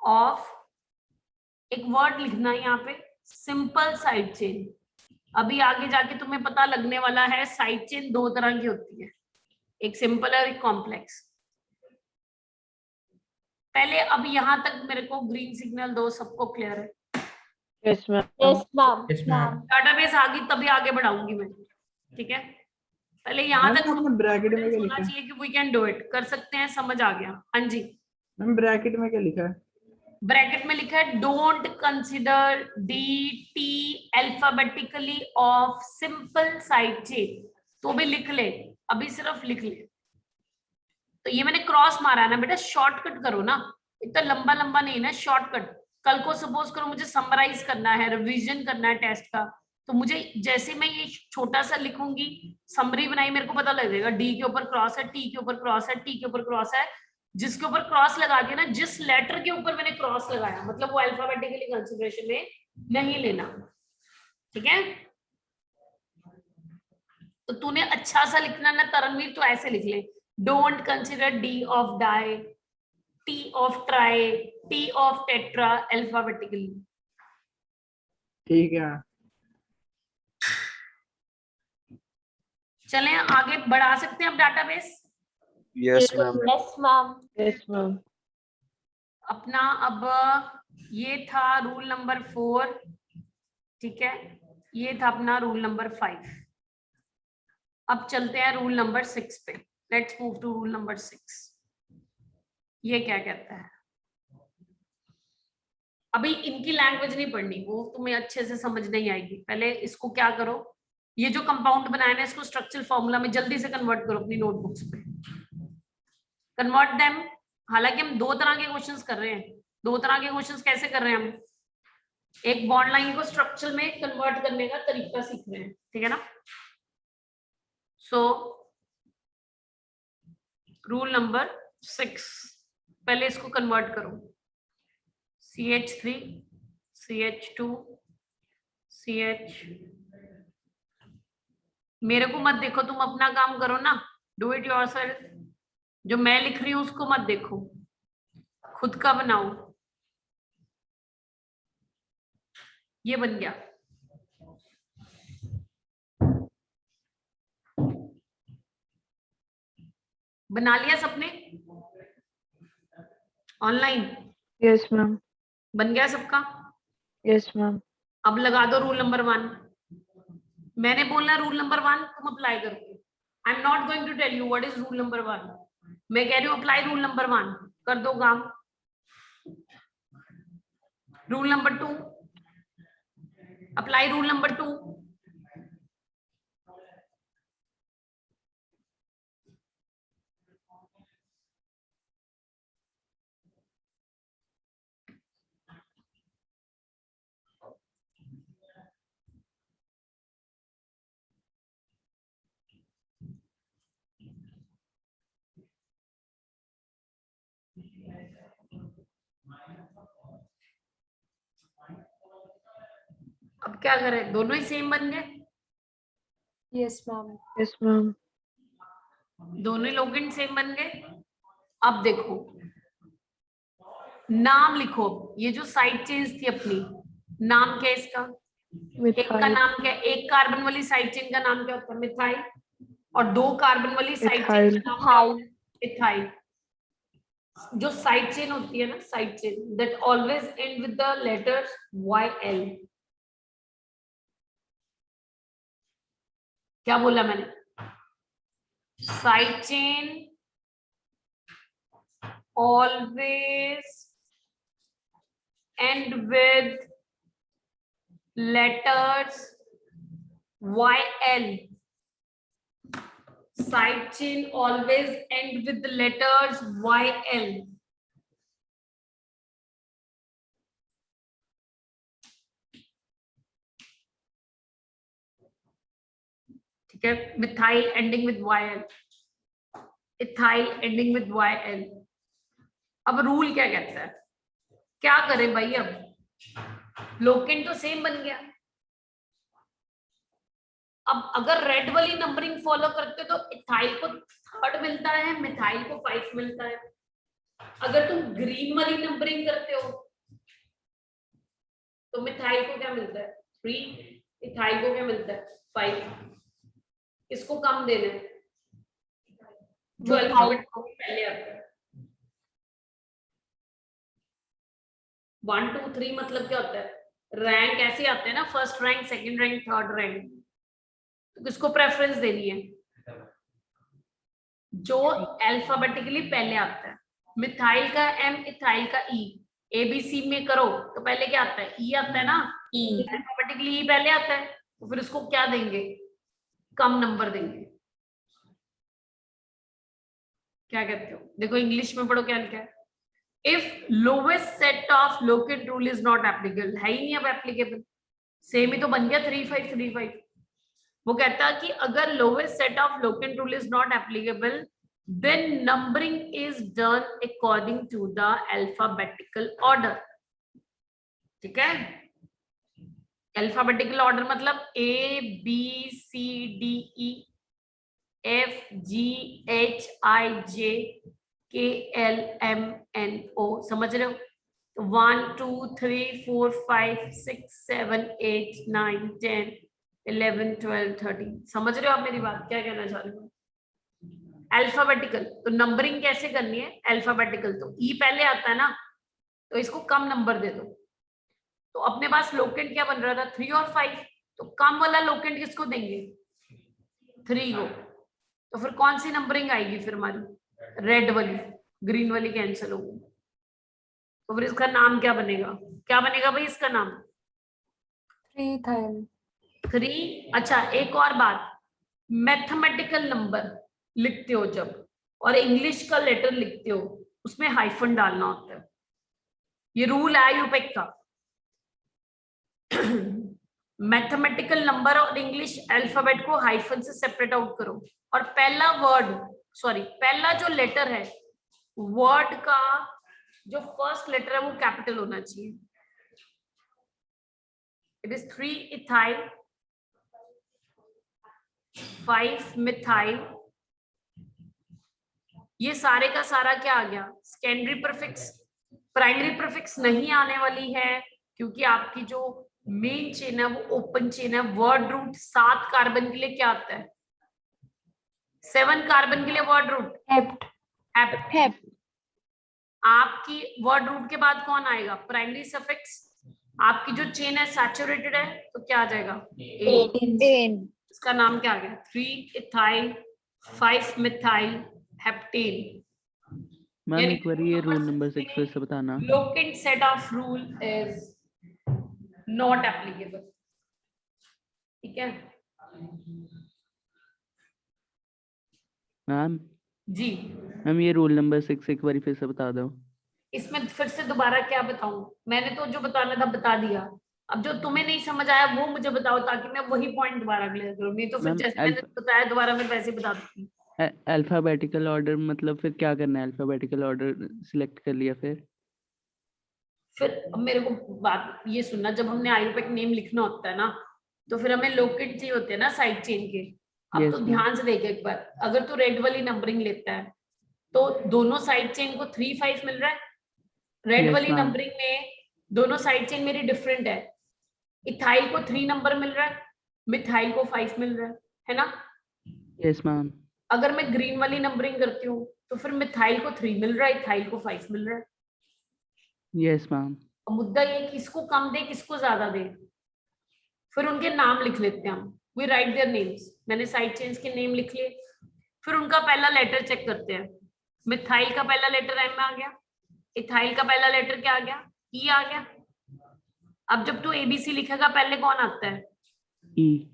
ऑफ, एक वर्ड लिखना है यहाँ पे, सिंपल साइड चेन। अभी आगे जाके तुम्हें पता लगने वाला है साइड चेन 2 तरह की होती है, एक सिंपल और एक कॉम्प्लेक्स। पहले अब यहाँ तक मेरे को ग्रीन सिग्नल दो, सबको क्लियर है? Yes, ma'am. Yes, ma'am. Yes, ma'am. Database आ गई तभी आगे बढ़ाऊंगी मैं, ठीक है? पहले यहाँ तक मैम ब्रैकेट में क्या होना लिखा है? चाहिए कि वी कैन डू इट, कर सकते हैं, समझ आ गया? हाँ जी, मैम ब्रैकेट में क्या लिखा है? ब्रैकेट में लिखा है don't consider D T alphabetically of simple side chain. तो भी लिख ले, अभी सिर्फ लिख ले। तो ये मैंने क्रॉस मारा है ना बेटा, शॉर्टकट करो ना, इतना लंबा लंबा नहीं ना, शॉर्टकट। कल को सपोज करो मुझे समराइज करना है, रिवीजन करना है टेस्ट का, तो मुझे जैसे मैं ये छोटा सा लिखूंगी, समरी बनाई, मेरे को पता लग जाएगा डी के ऊपर क्रॉस है, टी के ऊपर क्रॉस है, टी के ऊपर क्रॉस है। जिसके ऊपर क्रॉस लगा दिया ना, जिस लेटर के ऊपर मैंने क्रॉस लगाया, मतलब वो अल्फाबेटिकली कंसीडरेशन में नहीं लेना, ठीक है? तो तूने अच्छा सा लिखना ना तरनवीर, तो ऐसे लिख ले, don't consider D of di, T of tri, T of tetra alphabetically. ठीक है। चलें आगे बढ़ा सकते हैं अब database? Yes, ma'am. Yes, ma'am. Yes, ma'am. अपना अब ये था रूल नंबर 4, ठीक है? ये था अपना रूल नंबर 5। अब चलते हैं रूल नंबर 6 पे। Let's move to rule number 6। ये क्या कहता है? अभी इनकी लैंग्वेज नहीं पढ़नी, वो तुम्हें अच्छे से समझ नहीं आएगी। पहले इसको क्या करो, ये जो कंपाउंड बनाया ना, इसको स्ट्रक्चरल फॉर्मूला में जल्दी से कन्वर्ट करो अपनी नोटबुक्स पे। Convert them. हालांकि हम 2 तरह के क्वेश्चंस कर रहे हैं। 2 तरह के क्वेश्चंस कैसे कर रहे हैं हम? एक बॉन्ड लाइन को स्ट्रक्चर में कन्वर्ट करने का तरीका सीख रहे हैं, ठीक है ना? सो रूल नंबर 6, पहले इसको कन्वर्ट करो। CH3 CH2 CH। मेरे को मत देखो, तुम अपना काम करो ना, डू इट योरसेल्फ। जो मैं लिख रही हूं उसको मत देखो, खुद का बनाओ। ये बन गया। बना लिया सबने ऑनलाइन? Yes, ma'am. बन गया सबका? Yes, ma'am. अब लगा दो रूल नंबर 1। मैंने बोलना रूल नंबर 1, तुम अप्लाई करोगे। I am not going to tell you what is rule number 1। मैं कह रही हूँ अप्लाई रूल नंबर 1, कर दो काम। Rule number 2, apply rule number 2। अब क्या करें, दोनों ही सेम बन गए? Yes, ma'am. Yes, ma'am. दोनों ही लोगेंड सेम बन गए। अब देखो, नाम लिखो। ये जो साइड चेन्स थी अपनी, नाम क्या है इसका? एक का Methyl. नाम क्या है? एक कार्बन वाली साइड चेन का नाम क्या होता है? मिथाइल। और 2 कार्बन वाली साइड चेन का नाम क्या होता है? इथाइल। जो साइड चेन होती है ना, side chain that always and with the letters YL। क्या बोला मैंने? Side chain always end with letters YL. Side chain always end with the letters YL. ठीक है, methyl ending with YL, ethyl ending with YL। अब रूल क्या कहता है? क्या करें भाई? अब लोकेंड तो सेम बन गया। अब अगर रेड वाली नंबरिंग फॉलो करते तो इथाइल को 3rd मिलता है, मिथाइल को 5 मिलता है। अगर तुम ग्रीन वाली नंबरिंग करते हो तो मिथाइल को क्या मिलता है? 3, इथाइल को क्या मिलता है? 5। इसको कम देना है, जो अल्फाबेट पहले आता है। 1 2 3 मतलब क्या होता है? रैंक ऐसे आते हैं ना, first rank, second rank, third rank. तो किसको प्रेफरेंस देनी है? जो अल्फाबेटिकली पहले आता है। मिथाइल का M, इथाइल का E। ABC में करो तो पहले क्या आता है? E आता है ना, अल्फाबेटिकली E पहले आता है, तो फिर उसको क्या देंगे? कम नंबर देंगे। क्या कहते हो? देखो इंग्लिश में पढ़ो क्या लिखा है। If lowest set of locate rule is not applicable, है ही नहीं अब एप्लीकेबल, सेम ही तो बन गया 3 5 3 5। वो कहता है कि अगर lowest set of locate rule is not applicable, then numbering is done according to the alphabetical order। ठीक है, अल्फाबेटिकल ऑर्डर मतलब A B C D E F G H I J K L M N O, समझ रहे हो? 1 2 3 4 5 6 7 8 9 10 11 12 13। समझ रहे हो आप मेरी बात? क्या कहना चाह रहे हो? अल्फाबेटिकल तो नंबरिंग कैसे करनी है? अल्फाबेटिकल तो E पहले आता है ना, तो इसको कम नंबर दे दो। तो अपने पास लोकेंट क्या बन रहा था? 3 और 5, तो कम वाला लोकेंट किसको देंगे? 3 को। तो फिर कौन सी नंबरिंग आएगी फिर हमारी? रेड वाली, ग्रीन वाली कैंसिल होगी। तो फिर इसका नाम क्या बनेगा? क्या बनेगा भाई इसका नाम? 3 इथाइल। 3। अच्छा एक और बात, मैथमेटिकल नंबर लिखते हो जब और इंग्लिश का लेटर लिखते हो, उसमें हाइफन डालना होता है। ये रूल है यूपेक का। मैथमेटिकल नंबर और इंग्लिश अल्फाबेट को हाइफन से सेपरेट आउट करो, और पहला पहला जो लेटर है वर्ड का, जो फर्स्ट लेटर है वो कैपिटल होना चाहिए। It is 3 ethyl 5 methyl. ये सारे का सारा क्या आ गया? Secondary prefix. प्राइमरी प्रीफिक्स नहीं आने वाली है क्योंकि आपकी जो मेन चेन है वो ओपन चेन है। वर्ड रूट 7 कार्बन के लिए क्या आता है? 7 कार्बन के लिए वर्ड रूट हेप्ट। आपकी वर्ड रूट के बाद कौन आएगा? Primary suffix. आपकी जो चेन है सैचुरेटेड है तो क्या आ जाएगा? एन। इसका नाम क्या आ गया? 3 इथाइल 5 मिथाइल हेप्टेन। मैम एक बार ये रूल नंबर 6 फिर से बताना। Locant set of rule is not applicable. ठीक है मैम जी। मैम ये रूल नंबर 6 एक बार फिर से बता दो। इसमें फिर से दोबारा क्या बताऊं? मैंने तो जो बताना था बता दिया। अब जो तुम्हें नहीं समझ आया वो मुझे बताओ ताकि मैं वही पॉइंट दोबारा क्लियर करूं। नहीं तो फिर जैसे मैंने बताया दोबारा मैं वैसे बता दूंगी। अल्फाबेटिकल ऑर्डर मतलब फिर क्या करना है? अल्फाबेटिकल ऑर्डर सिलेक्ट कर लिया, फिर अब मेरे को बात ये सुनना, जब हमने आयुपेक नेम लिखना होता है ना तो फिर हमें लोकेट चाहिए होते हैं ना साइड चेन के। अब तो ध्यान से देख एक बार, अगर तू रेड वाली नंबरिंग लेता है तो दोनों साइड चेन को 3 5 मिल रहा है। रेड वाली नंबरिंग में दोनों साइड चेन मेरी डिफरेंट है। इथाइल को 3 नंबर मिल रहा है, मिथाइल को 5 मिल रहा है ना? Yes ma'am. अगर मैं ग्रीन वाली नंबरिंग करती हूँ तो फिर मिथाइल को 3 मिल रहा है, इथाइल को 5 मिल रहा है। Yes ma'am. मुद्दा ये किसको कम दे किसको ज्यादा दे, फिर उनके नाम लिख लेते हैं हम। We write their names. मैंने साइड चेन्स के नेम लिख लिए, फिर उनका पहला लेटर चेक करते हैं। मिथाइल का पहला लेटर एम आ गया, इथाइल का पहला लेटर क्या आ गया? ई आ गया। अब जब तू एबीसी लिखेगा पहले कौन आता है? ई।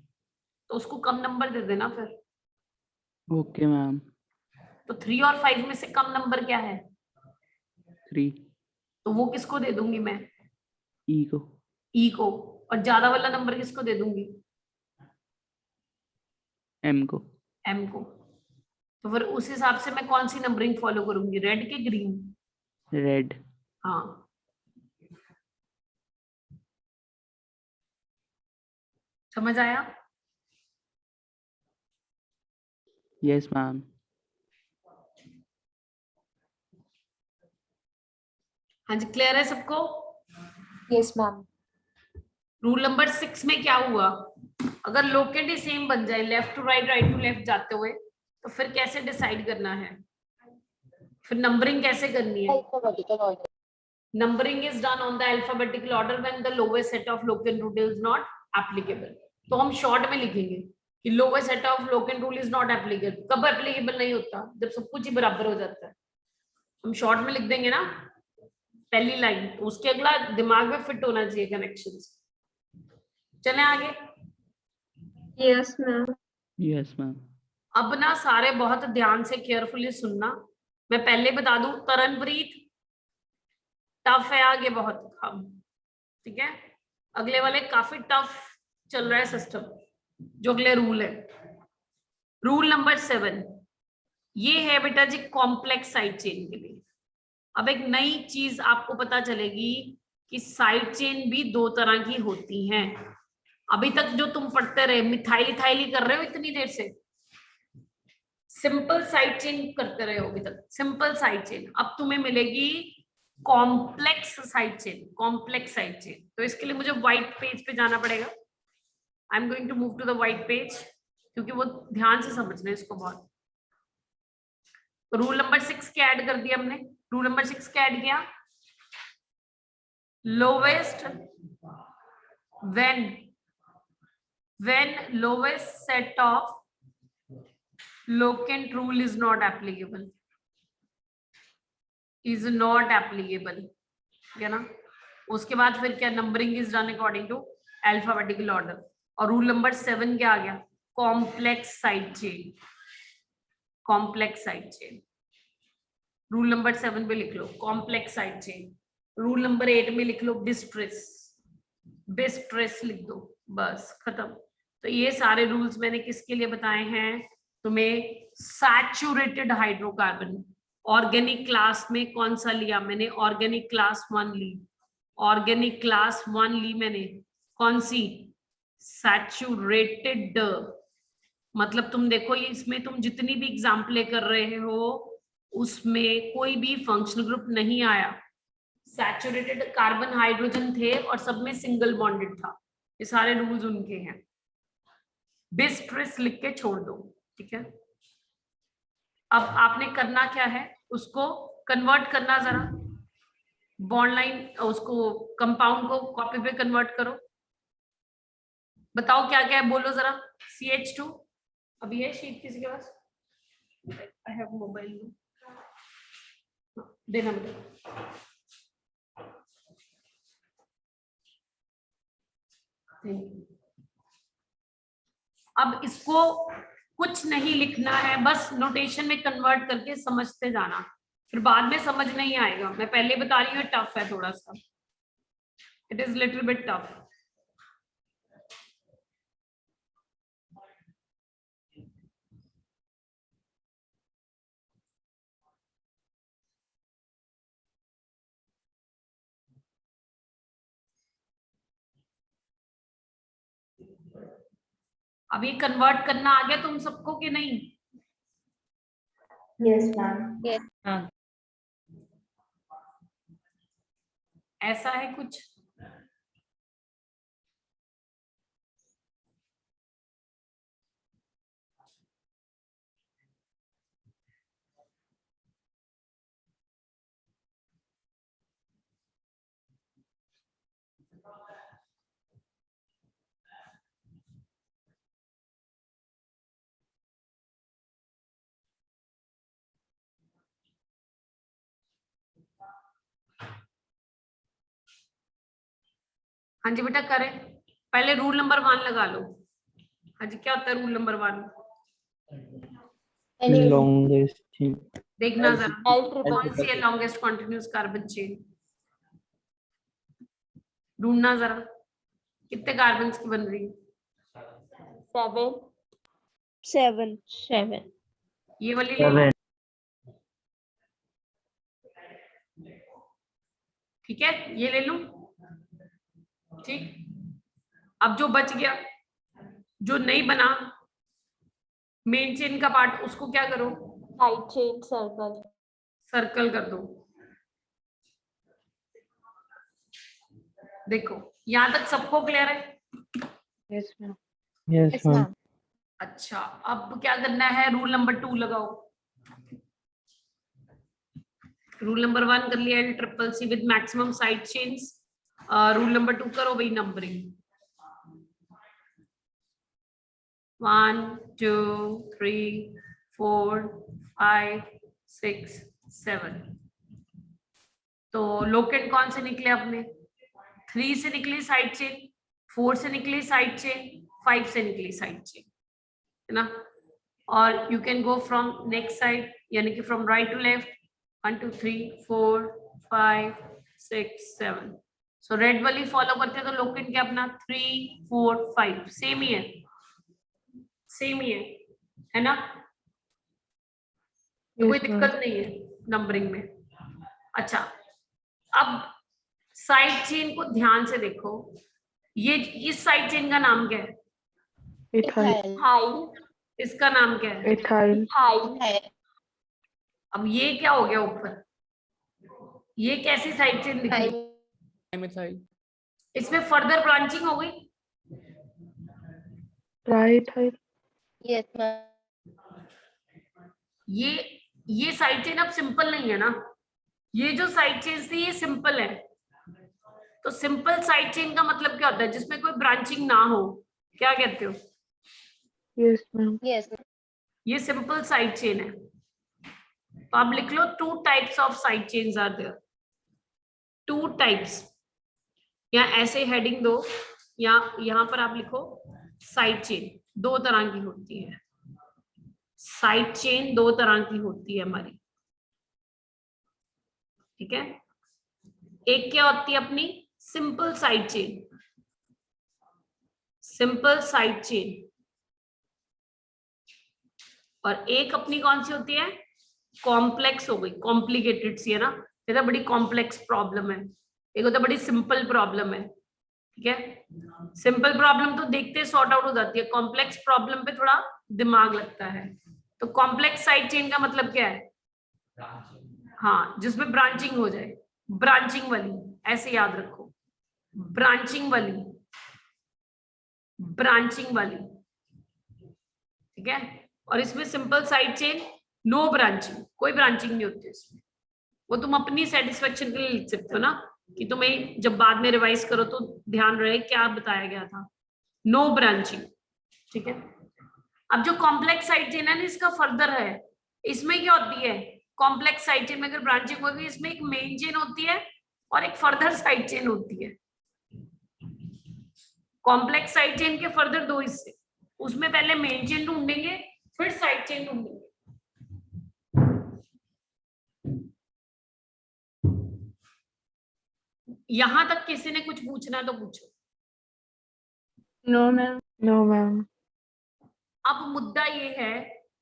तो उसको कम नंबर दे देना फिर। Okay ma'am. तो 3 और 5 में से कम नंबर क्या है? 3। तो वो किसको दे दूंगी मैं? ई को। ई को। और ज्यादा वाला नंबर किसको दे दूंगी? एम को। एम को। तो फिर उस हिसाब से मैं कौन सी नंबरिंग फॉलो करूंगी? रेड के ग्रीन? रेड। हाँ समझ आया? Yes ma'am. हाँ जी क्लियर है सबको? Yes ma'am. रूल नंबर 6 में क्या हुआ? अगर लोकेट ही सेम बन जाए left to right, right to left जाते हुए, तो फिर कैसे डिसाइड करना है? फिर नंबरिंग कैसे करनी है? Alphabetical order. numbering is done on the alphabetical order when the lowest set of locant rule is not applicable. तो हम शॉर्ट में लिखेंगे कि lowest set of locant rule is not applicable. कब एप्लीकेबल नहीं होता? जब सब कुछ ही बराबर हो जाता है. हम शॉर्ट में लिख देंगे ना पहली लाइन, तो उसके अगला दिमाग में फिट होना चाहिए कनेक्शंस. चलें आगे. Yes ma'am. Yes ma'am. अब ना सारे बहुत ध्यान से केयरफुली सुनना. मैं पहले बता दूं, तरनप्रीत टफ है आगे बहुत कम, ठीक है. अगले वाले काफी टफ चल रहा है सिस्टम. जो अगले रूल है, रूल नंबर 7, ये है बेटा जी कॉम्प्लेक्स साइड चेन के लिए. अब एक नई चीज आपको पता चलेगी कि साइड चेन भी 2 तरह की होती हैं. अभी तक जो तुम पढ़ते रहे, मिथाइल इथाइल कर रहे हो इतनी देर से, सिंपल साइड चेन करते रहे हो अभी तक, सिंपल साइड चेन. अब तुम्हें मिलेगी complex side chain. Complex side chain, तो इसके लिए मुझे व्हाइट पेज पे जाना पड़ेगा. I am going to move to the white page, क्योंकि वो ध्यान से समझना है इसको बहुत. रूल नंबर 6 के ऐड कर दिया हमने. रूल नंबर 6 क्या ऐड किया? Lowest when lowest set of locant rule is not applicable, is not applicable, है ना. उसके बाद फिर क्या? Numbering is done according to alphabetical order. और रूल नंबर 7 क्या आ गया? Complex side chain. Complex side chain rule number 7 पे लिख लो complex side chain. Rule number 8 में लिख लो डिस्ट्रेस. डिस्ट्रेस लिख दो, बस खत्म. तो ये सारे रूल्स मैंने किसके लिए बताए हैं तुम्हें? Saturated hydrocarbon. ऑर्गेनिक क्लास में कौन सा लिया मैंने? ऑर्गेनिक क्लास 1 ली. ऑर्गेनिक क्लास 1 ली मैंने. कौन सी? सैचुरेटेड. मतलब तुम देखो ये, इसमें तुम जितनी भी एग्जाम्पल कर रहे हो उसमें कोई भी फंक्शनल ग्रुप नहीं आया. सैचुरेटेड कार्बन हाइड्रोजन थे और सब में सिंगल बॉन्डेड था. ये सारे रूल्स उनके हैं. डिस्ट्रेस लिख के छोड़ दो, ठीक है. अब आपने करना क्या है, उसको कन्वर्ट करना. जरा बॉन्ड लाइन, उसको कंपाउंड को कॉपी पे कन्वर्ट करो. बताओ क्या क्या है, बोलो जरा. CH2 अभी है शीट किसी के पास? I have mobile. देना बेटा. अब इसको कुछ नहीं लिखना है, बस नोटेशन में कन्वर्ट करके समझते जाना. फिर बाद में समझ नहीं आएगा. मैं पहले बता रही हूँ टफ है थोड़ा सा. It is little bit tough. अब ये कन्वर्ट करना आ गया तुम सबको कि नहीं? Yes ma'am. हाँ. ऐसा है कुछ? हाँ जी बेटा करें. पहले रूल नंबर 1 लगा लो. हाँ जी, क्या होता है रूल नंबर 1? Longest chain. देखना जरा L triple. कौन सी है लॉन्गेस्ट कॉन्टिन्यूस कार्बन चेन. ढूंढना जरा कितने कार्बन की बन रही है. 7. ये वाली ले लो. ठीक है, ये ले लूं. ठीक. अब जो बच गया, जो नहीं बना मेन चेन का पार्ट, उसको क्या करो? Side chain circle. सर्कल कर दो. देखो यहां तक सबको क्लियर है? Yes ma'am. Yes ma'am. अच्छा, अब क्या करना है? रूल नंबर 2 लगाओ. रूल नंबर 1 कर लिया L triple C with maximum side chains. Rule number 2 करो भाई नंबरिंग। 1 2 3 4 5 6 7। तो लोकेट कौन से निकले अपने? 3 से निकली साइड चेन, 4 से निकली साइड चेन, 5 से निकली साइड चेन, है ना। और you can go from next side, यानी कि from right to left. 1 2 3 4 5 6 7। So red वाली फॉलो करते हैं तो लोकेट क्या अपना 3 4 5 सेम ही है, सेम ही है ना। तो कोई Yes, ma'am. दिक्कत नहीं है नंबरिंग में। अच्छा, अब साइड चेन को ध्यान से देखो। ये इस साइड चेन का नाम क्या है? Ethyl. Ethyl. इसका नाम क्या है? Ethyl. Ethyl. अब ये क्या हो गया ऊपर? ये कैसी साइड चेन दिखी? मिथाइल। इसमें फर्दर ब्रांचिंग हो गई। Triethyl. Yes, ma'am. ये साइड चेन अब सिंपल नहीं है ना। ये जो साइड चेन थी ये सिंपल है। तो सिंपल साइड चेन का मतलब क्या होता है? जिसमें कोई ब्रांचिंग ना हो, क्या कहते हो? Yes, ma'am. Yes, ma'am. ये सिंपल साइड चेन है। तो आप लिख लो 2 types of side chains are there. 2 types, या ऐसे हेडिंग दो, या यहां पर आप लिखो साइड चेन। 2 तरह की होती है साइड चेन, 2 तरह की होती है हमारी, ठीक है। एक क्या होती है अपनी simple side chain, simple side chain. और एक अपनी कौन सी होती है? कॉम्प्लेक्स हो गई, कॉम्प्लिकेटेड सी है ना। ये तो बड़ी कॉम्प्लेक्स प्रॉब्लम है, एक होता बड़ी सिंपल प्रॉब्लम है, ठीक है। सिंपल प्रॉब्लम तो देखते सॉर्ट आउट हो जाती है, कॉम्प्लेक्स प्रॉब्लम पे थोड़ा दिमाग लगता है। तो कॉम्प्लेक्स साइड चेन का मतलब क्या है? हाँ, जिसमें ब्रांचिंग हो जाए, ब्रांचिंग वाली, ऐसे याद रखो, ब्रांचिंग वाली, ब्रांचिंग वाली, ठीक है। और इसमें simple side chain no branching, कोई ब्रांचिंग नहीं होती इसमें। वो तुम अपनी सेटिस्फेक्शन के लिए लिख सकते हो ना, कि तुम्हें जब बाद में रिवाइज करो तो ध्यान रहे क्या बताया गया था। नो ब्रांचिंग, ठीक है। अब जो कॉम्प्लेक्स साइड चेन है ना, इसका फर्दर है। इसमें क्या होती है? कॉम्प्लेक्स साइड चेन में अगर ब्रांचिंग होगी, इसमें एक मेन चेन होती है और एक फर्दर साइड चेन होती है। कॉम्प्लेक्स साइड चेन के फर्दर 2 हिस्से, उसमें पहले मेन चेन ढूंढेंगे, फिर साइड चेन ढूंढेंगे। यहां तक किसी ने कुछ पूछना तो पूछो। No, ma'am. No, ma'am. अब मुद्दा ये है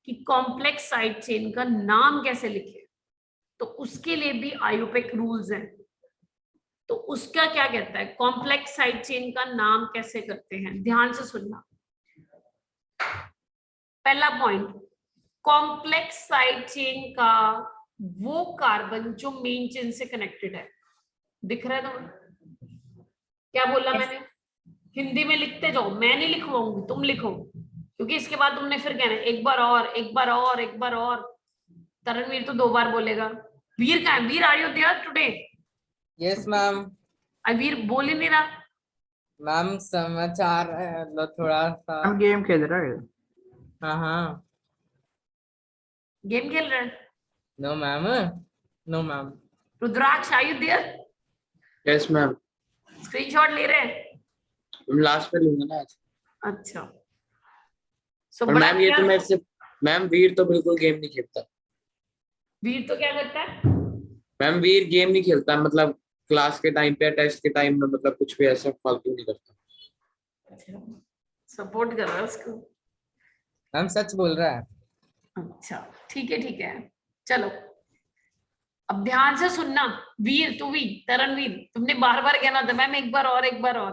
कि कॉम्प्लेक्स साइड चेन का नाम कैसे लिखे, तो उसके लिए भी आयुपेक रूल्स हैं। तो उसका क्या कहता है, कॉम्प्लेक्स साइड चेन का नाम कैसे करते हैं? ध्यान से सुनना। पहला पॉइंट, कॉम्प्लेक्स साइड चेन का वो कार्बन जो मेन चेन से कनेक्टेड है। दिख रहा है तुम्हें? क्या बोला मैंने? हिंदी में लिखते जाओ, मैं नहीं लिखवाऊंगी, तुम लिखो, क्योंकि इसके बाद तुमने फिर कहना है एक बार और, एक बार और, एक बार और। तरणवीर तो 2 बार बोलेगा। वीर कहाँ है? Veer are you there today? Yes ma'am. Veer बोल ही नहीं रहा। मैम समाचार मतलब थोड़ा सा। हम गेम खेल रहे हैं। हाँ हाँ। गेम खेल रहे हैं? No ma'am, no ma'am. Rudraksh are you there? Yes ma'am. Screenshot ले रहे हैं? लास्ट में लूंगा ना आज। अच्छा। सो और मैम ये तो मेरे से, मैम वीर तो बिल्कुल गेम नहीं खेलता। वीर तो क्या करता है? मैम वीर गेम नहीं खेलता, मतलब क्लास के टाइम पे, टेस्ट के टाइम में, मतलब कुछ भी ऐसा फालतू नहीं करता। अच्छा, सपोर्ट कर रहा है उसको। मैम सच बोल रहा है। अच्छा, ठीक है, ठीक है, चलो अब ध्यान से सुनना। वीर, तू भी, तरणवीर, तुमने बार बार कहना था मैम एक बार और, एक बार और।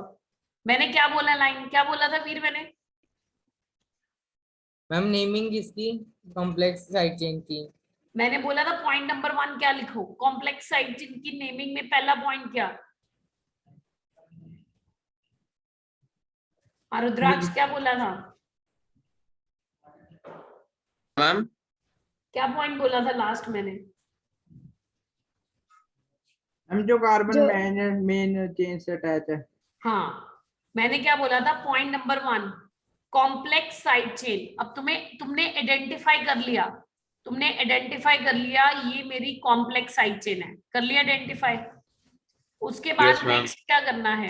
मैंने क्या बोला, लाइन क्या बोला था वीर? मैंने मैम नेमिंग इसकी कॉम्प्लेक्स साइड चेन की। मैंने बोला था पॉइंट नंबर 1 क्या लिखो कॉम्प्लेक्स साइड चेन की नेमिंग में। पहला पॉइंट क्या? रुद्राक्ष क्या बोला था? मैम क्या पॉइंट बोला था लास्ट मैंने? हम जो कार्बन जो- मेन चेन से अटैच है। हाँ, मैंने क्या बोला था, point number 1 complex side chain. अब तुमने आइडेंटिफाई कर लिया ये मेरी कॉम्प्लेक्स साइड चेन है, कर लिया आइडेंटिफाई। उसके बाद Yes, ma'am. नेक्स्ट क्या करना है,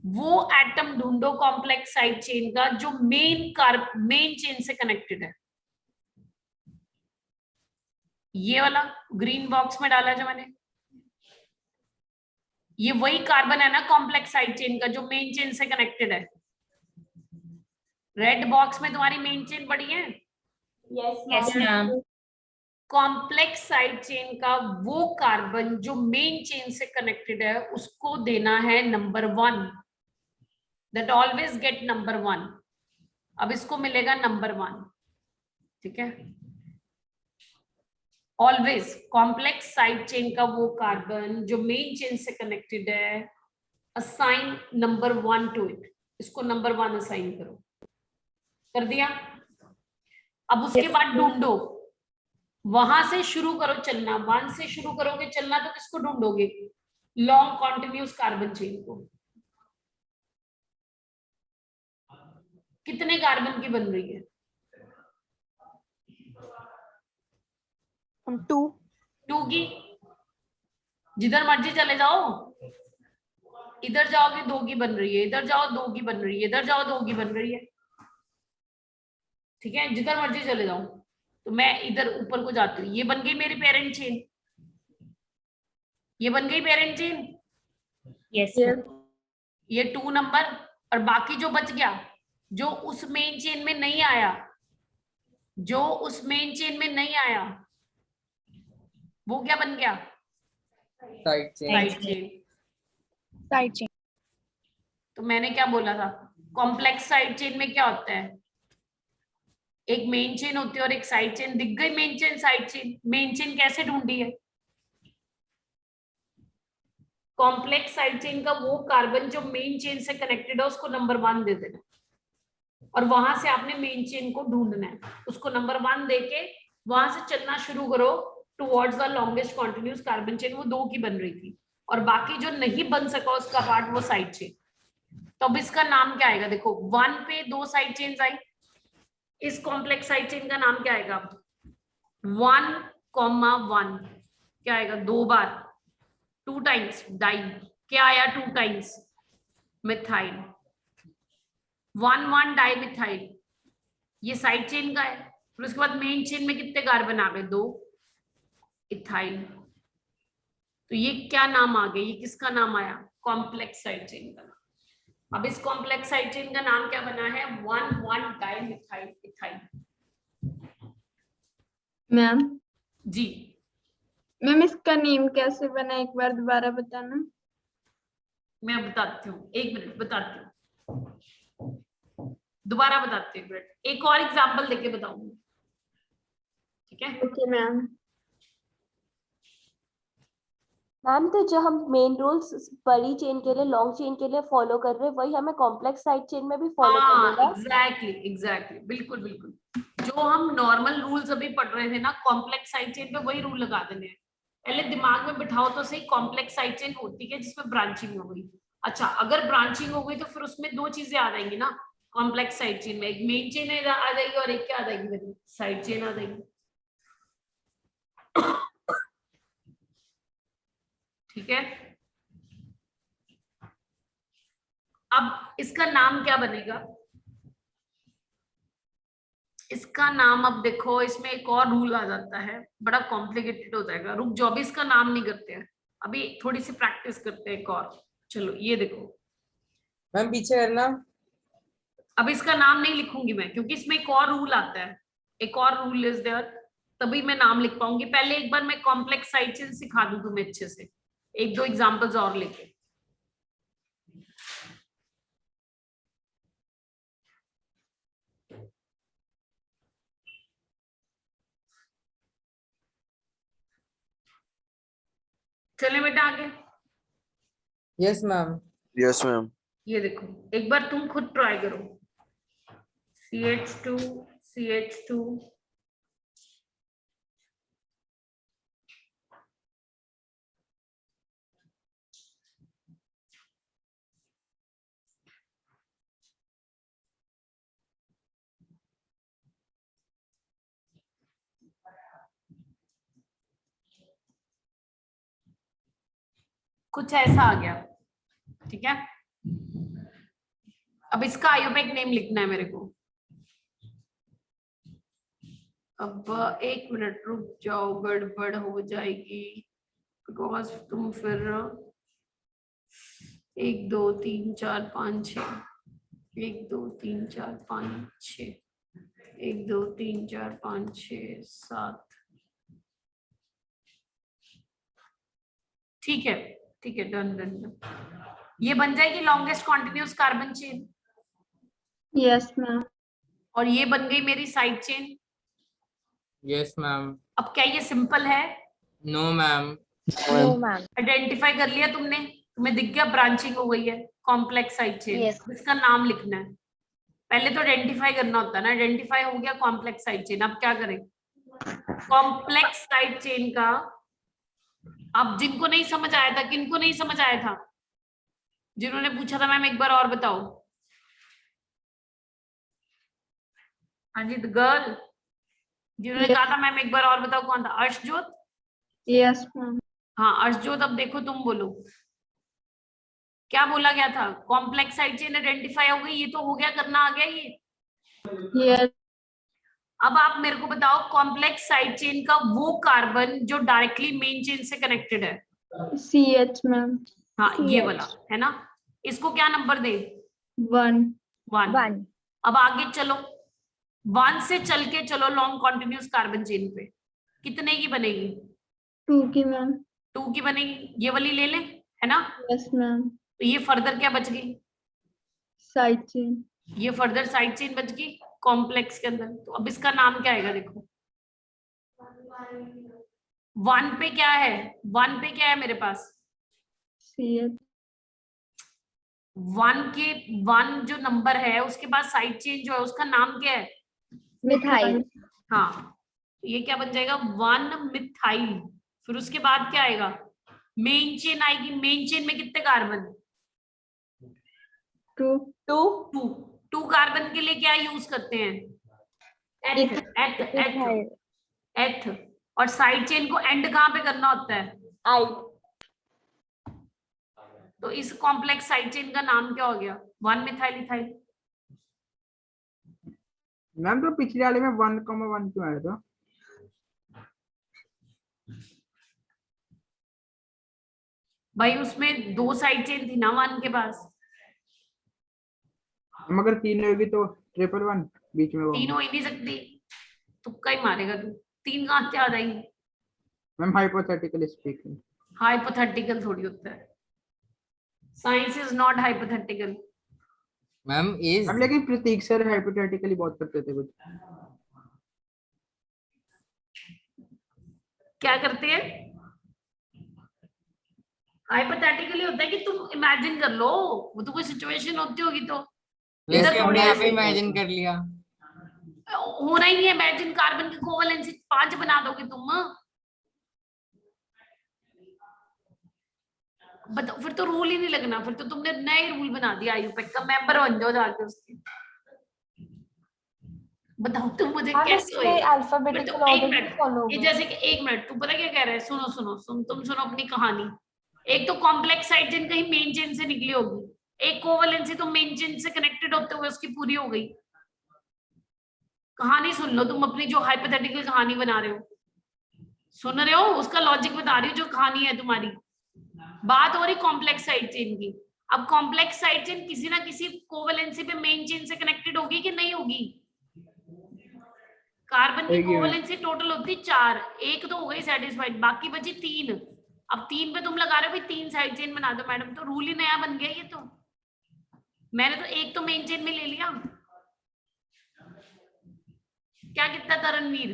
वो एटम ढूंढो कॉम्प्लेक्स साइड चेन का जो मेन चेन से कनेक्टेड है। ये वाला ग्रीन बॉक्स में डाला जो मैंने, ये वही कार्बन है ना कॉम्प्लेक्स साइड चेन का जो मेन चेन से कनेक्टेड है। रेड बॉक्स में तुम्हारी मेन चेन पड़ी है। Yes ma'am. Complex side chain का वो कार्बन जो मेन चेन से कनेक्टेड है उसको देना है number 1, that always get number 1। अब इसको मिलेगा नंबर 1, ठीक है। ऑलवेज कॉम्प्लेक्स साइड चेन का वो कार्बन जो मेन चेन से कनेक्टेड है, असाइन नंबर 1 टू इट। इसको नंबर 1 असाइन करो, कर दिया। अब उसके बाद ढूंढो, वहां से शुरू करो चलना। 1 से शुरू करोगे चलना तो किसको ढूंढोगे, लॉन्ग कॉन्टिन्यूस कार्बन चेन को। कितने कार्बन की बन रही है, 2 की। जिधर मर्जी चले जाओ, इधर जाओगे 2 की बन रही है, इधर जाओ 2 की बन रही है, इधर जाओ 2 की बन रही है, ठीक है। जिधर मर्जी चले जाओ। तो मैं इधर ऊपर को जाती हूँ, ये बन गई मेरी पेरेंट चेन, ये बन गई पेरेंट चेन। यस ये 2 नंबर, और बाकी जो बच गया, जो उस मेन चेन में नहीं आया, जो उस मेन चेन में नहीं आया, वो क्या बन गया, साइड चेन। Side chain. तो मैंने क्या बोला था, कॉम्प्लेक्स साइड चेन में क्या होता है, एक मेन चेन होती है और एक साइड चेन। दिख गई main chain side chain. Main chain कैसे ढूंढी है, कॉम्प्लेक्स साइड चेन का वो कार्बन जो मेन चेन से कनेक्टेड है उसको नंबर 1 दे देना, और वहां से आपने मेन चेन को ढूंढना है। उसको नंबर 1 देके वहां से चलना शुरू करो towards the longest continuous carbon chain. वो 2 की बन रही थी, और बाकी जो नहीं बन सका उसका पार्ट, वो साइड चेन। तो अब इसका नाम क्या आएगा, देखो 1 पे 2 साइड चेन्स आई, इस कॉम्प्लेक्स साइड चेन का नाम क्या आएगा, 1,1 क्या आएगा, 2 बार, 2 टाइम्स डाई, क्या आया 2 टाइम्स मिथाइल, 1,1 डाई मिथाइल। ये साइड चेन का है। फिर उसके बाद मेन चेन में कितने कार्बन आ गए, 2 इथाइल। तो ये क्या नाम आ गया, ये किसका नाम आया, कॉम्प्लेक्स साइड चेन का। अब इस कॉम्प्लेक्स साइड चेन का नाम क्या बना है, 1,1 डाई मिथाइल इथाइल। मैम जी, मैम इसका नेम कैसे बना, एक बार दोबारा बताना। मैं बताती हूँ, 1 मिनट बताती हूँ, दोबारा बताती हूँ, 1 मिनट। एक और एग्जांपल देके बताऊंगी, ठीक है। Okay ma'am. मैम तो जो हम मेन रूल्स बड़ी चेन के लिए, लॉन्ग चेन के लिए फॉलो कर रहे हैं, वही हमें कॉम्प्लेक्स साइड चेन में भी फॉलो हाँ, करना है। एग्जैक्टली, बिल्कुल बिल्कुल। जो हम नॉर्मल रूल्स अभी पढ़ रहे थे ना कॉम्प्लेक्स साइड चेन पे, वही रूल लगा देने हैं। पहले दिमाग में बिठाओ तो सही, कॉम्प्लेक्स साइड चेन होती है जिसमें ब्रांचिंग हो गई। अच्छा, अगर ब्रांचिंग हो गई तो फिर उसमें 2 चीजें आ जाएंगी ना कॉम्प्लेक्स साइड चेन में, एक मेन चेन आ जाएगी और एक क्या आ जाएगी, साइड चेन आ जाएगी, ठीक है। अब इसका नाम क्या बनेगा, इसका नाम, अब देखो इसमें एक और रूल आ जाता है, बड़ा कॉम्प्लिकेटेड हो जाएगा। रुक जाओ, अभी इसका नाम नहीं करते हैं, अभी थोड़ी सी प्रैक्टिस करते हैं एक और। चलो ये देखो, मैम पीछे करना। अब इसका नाम नहीं लिखूंगी मैं, क्योंकि इसमें एक और रूल आता है, एक और रूल इज देयर, तभी मैं नाम लिख पाऊंगी। पहले एक बार मैं कॉम्प्लेक्स साइड चेन सिखा दूं तुम्हें अच्छे से, 1-2 एग्जांपल्स और लेके। चले बेटा आगे। Yes ma'am. Yes ma'am. ये देखो, एक बार तुम खुद ट्राई करो, CH2 CH2 कुछ ऐसा आ गया, ठीक है। अब इसका आयोपेक नेम लिखना है मेरे को। अब 1 मिनट रुक जाओ, गड़बड़ हो जाएगी बिकॉज तुम फिर 1 2 3 4 5 6 1 2 3 4 5 6 1 2 3 4 5 6 7 ठीक है, ठीक है, डन डन डन। ये बन जाएगी longest continuous carbon chain, yes ma'am. और ये बन गई मेरी साइड चेन। Yes ma'am. अब क्या ये सिंपल है? No ma'am. No ma'am. Identify कर लिया तुमने? तुम्हें दिख गया ब्रांचिंग हो गई है, कॉम्प्लेक्स साइड चेन। Yes. इसका नाम लिखना है। पहले तो आइडेंटिफाई करना होता है ना, आइडेंटिफाई हो गया कॉम्प्लेक्स साइड चेन। अब क्या करें? कॉम्प्लेक्स साइड चेन का, अब जिनको नहीं समझ आया था, किनको नहीं समझ आया था, जिन्होंने पूछा था मैम एक बार और बताओ। हाँ जी, द गर्ल जिन्होंने Yes. कहा था मैम एक बार और बताओ, कौन था? अर्शजोत। Yes ma'am. हाँ अर्शजोत, अब देखो तुम बोलो क्या बोला गया था। कॉम्प्लेक्स साइड चेन आइडेंटिफाई हो गई, ये तो हो गया, करना आ गया ये। यस। अब आप मेरे को बताओ कॉम्प्लेक्स साइड चेन का वो कार्बन जो डायरेक्टली मेन चेन से कनेक्टेड है। CH ma'am. हाँ ये वाला है ना, इसको क्या नंबर दे? 1। 1। अब आगे चलो, 1 से चल के चलो लॉन्ग कॉन्टिन्यूस कार्बन चेन पे, कितने की बनेगी? 2 की मैम। 2 की बनेगी, ये वाली ले लें, है ना। Yes ma'am. तो ये फर्दर क्या बच गई? Side chain. ये फर्दर साइड चेन बच गई कॉम्प्लेक्स के अंदर। तो अब इसका नाम क्या आएगा? देखो 1 पे क्या है? 1 पे क्या है मेरे पास? CH। 1 जो नंबर है उसके बाद साइड चेन जो है उसका नाम क्या है? मिथाइल। हाँ, तो ये क्या बन जाएगा? 1 मिथाइल। फिर उसके बाद क्या आएगा? मेन चेन आएगी। मेन चेन में कितने कार्बन? 2 कार्बन के लिए क्या यूज करते हैं? एथ। और साइड चेन को एंड कहाँ पे करना होता है? आई। तो इस कॉम्प्लेक्स साइड चेन का नाम क्या हो गया? 1 मिथाइल इथाइल। मैम तो पिछले वाले में 1,1 क्यों आया था? भाई उसमें 2 साइड चेन थी ना 1 के पास। मगर 3 होगी तो 1,1 बीच में 3 हो ही नहीं सकती, तुक्का ही मारेगा तू। 3 कहाँ से आ जाएंगी? Ma'am hypothetically speaking. हाइपोथेटिकल थोड़ी होता है, science is not hypothetical. Ma'am is. Ma'am लेकिन प्रतीक सर हाइपोथेटिकली बहुत करते थे कुछ। क्या करते हैं? हाइपोथेटिकली होता है कि तुम इमेजिन कर लो, वो तो कोई सिचुएशन होती होगी तो वैसे थोड़ी हमने ऐसे- इमेजिन कर लिया। होना ही है इमेजिन। कार्बन की कोवलेंसी 5 बना दोगे तुम, बताओ फिर तो रूल ही नहीं लगना। फिर तो तुमने नए रूल बना दिया, आयुपेक का मेंबर बन जाओ जाके उसके। बताओ तुम मुझे कैसे होएगा? अल्फाबेटिकल तो एक ऑर्डर मिनट, फॉलो ये जैसे कि 1 मिनट, तू पता क्या कह रहा है? सुनो सुनो सुन, तुम सुनो अपनी कहानी। एक तो कॉम्प्लेक्स साइड चेन कहीं मेन चेन से निकली होगी, एक कोवलेंसी तो मेन चेन से कनेक्टेड होते हुए उसकी पूरी हो गई। कहानी सुन लो तुम अपनी, जो हाइपोथेटिकल कहानी बना रहे हो, सुन रहे हो? उसका लॉजिक बता रही हो, जो कहानी है तुम्हारी। बात हो रही कॉम्प्लेक्स साइड चेन की। अब कॉम्प्लेक्स साइड चेन किसी ना किसी कोवलेंसी पे मेन चेन से कनेक्टेड होगी कि नहीं होगी? कार्बन की कोवलेंसी टोटल होती 4, एक तो हो गई सेटिस्फाइड, बाकी बची 3। अब 3 पे तुम लगा रहे हो भाई 3 साइड चेन बना दो मैडम, तो रूल ही नया बन गया ये तो। मैंने तो एक तो मेन चेन में ले लिया। क्या कितना था रणवीर?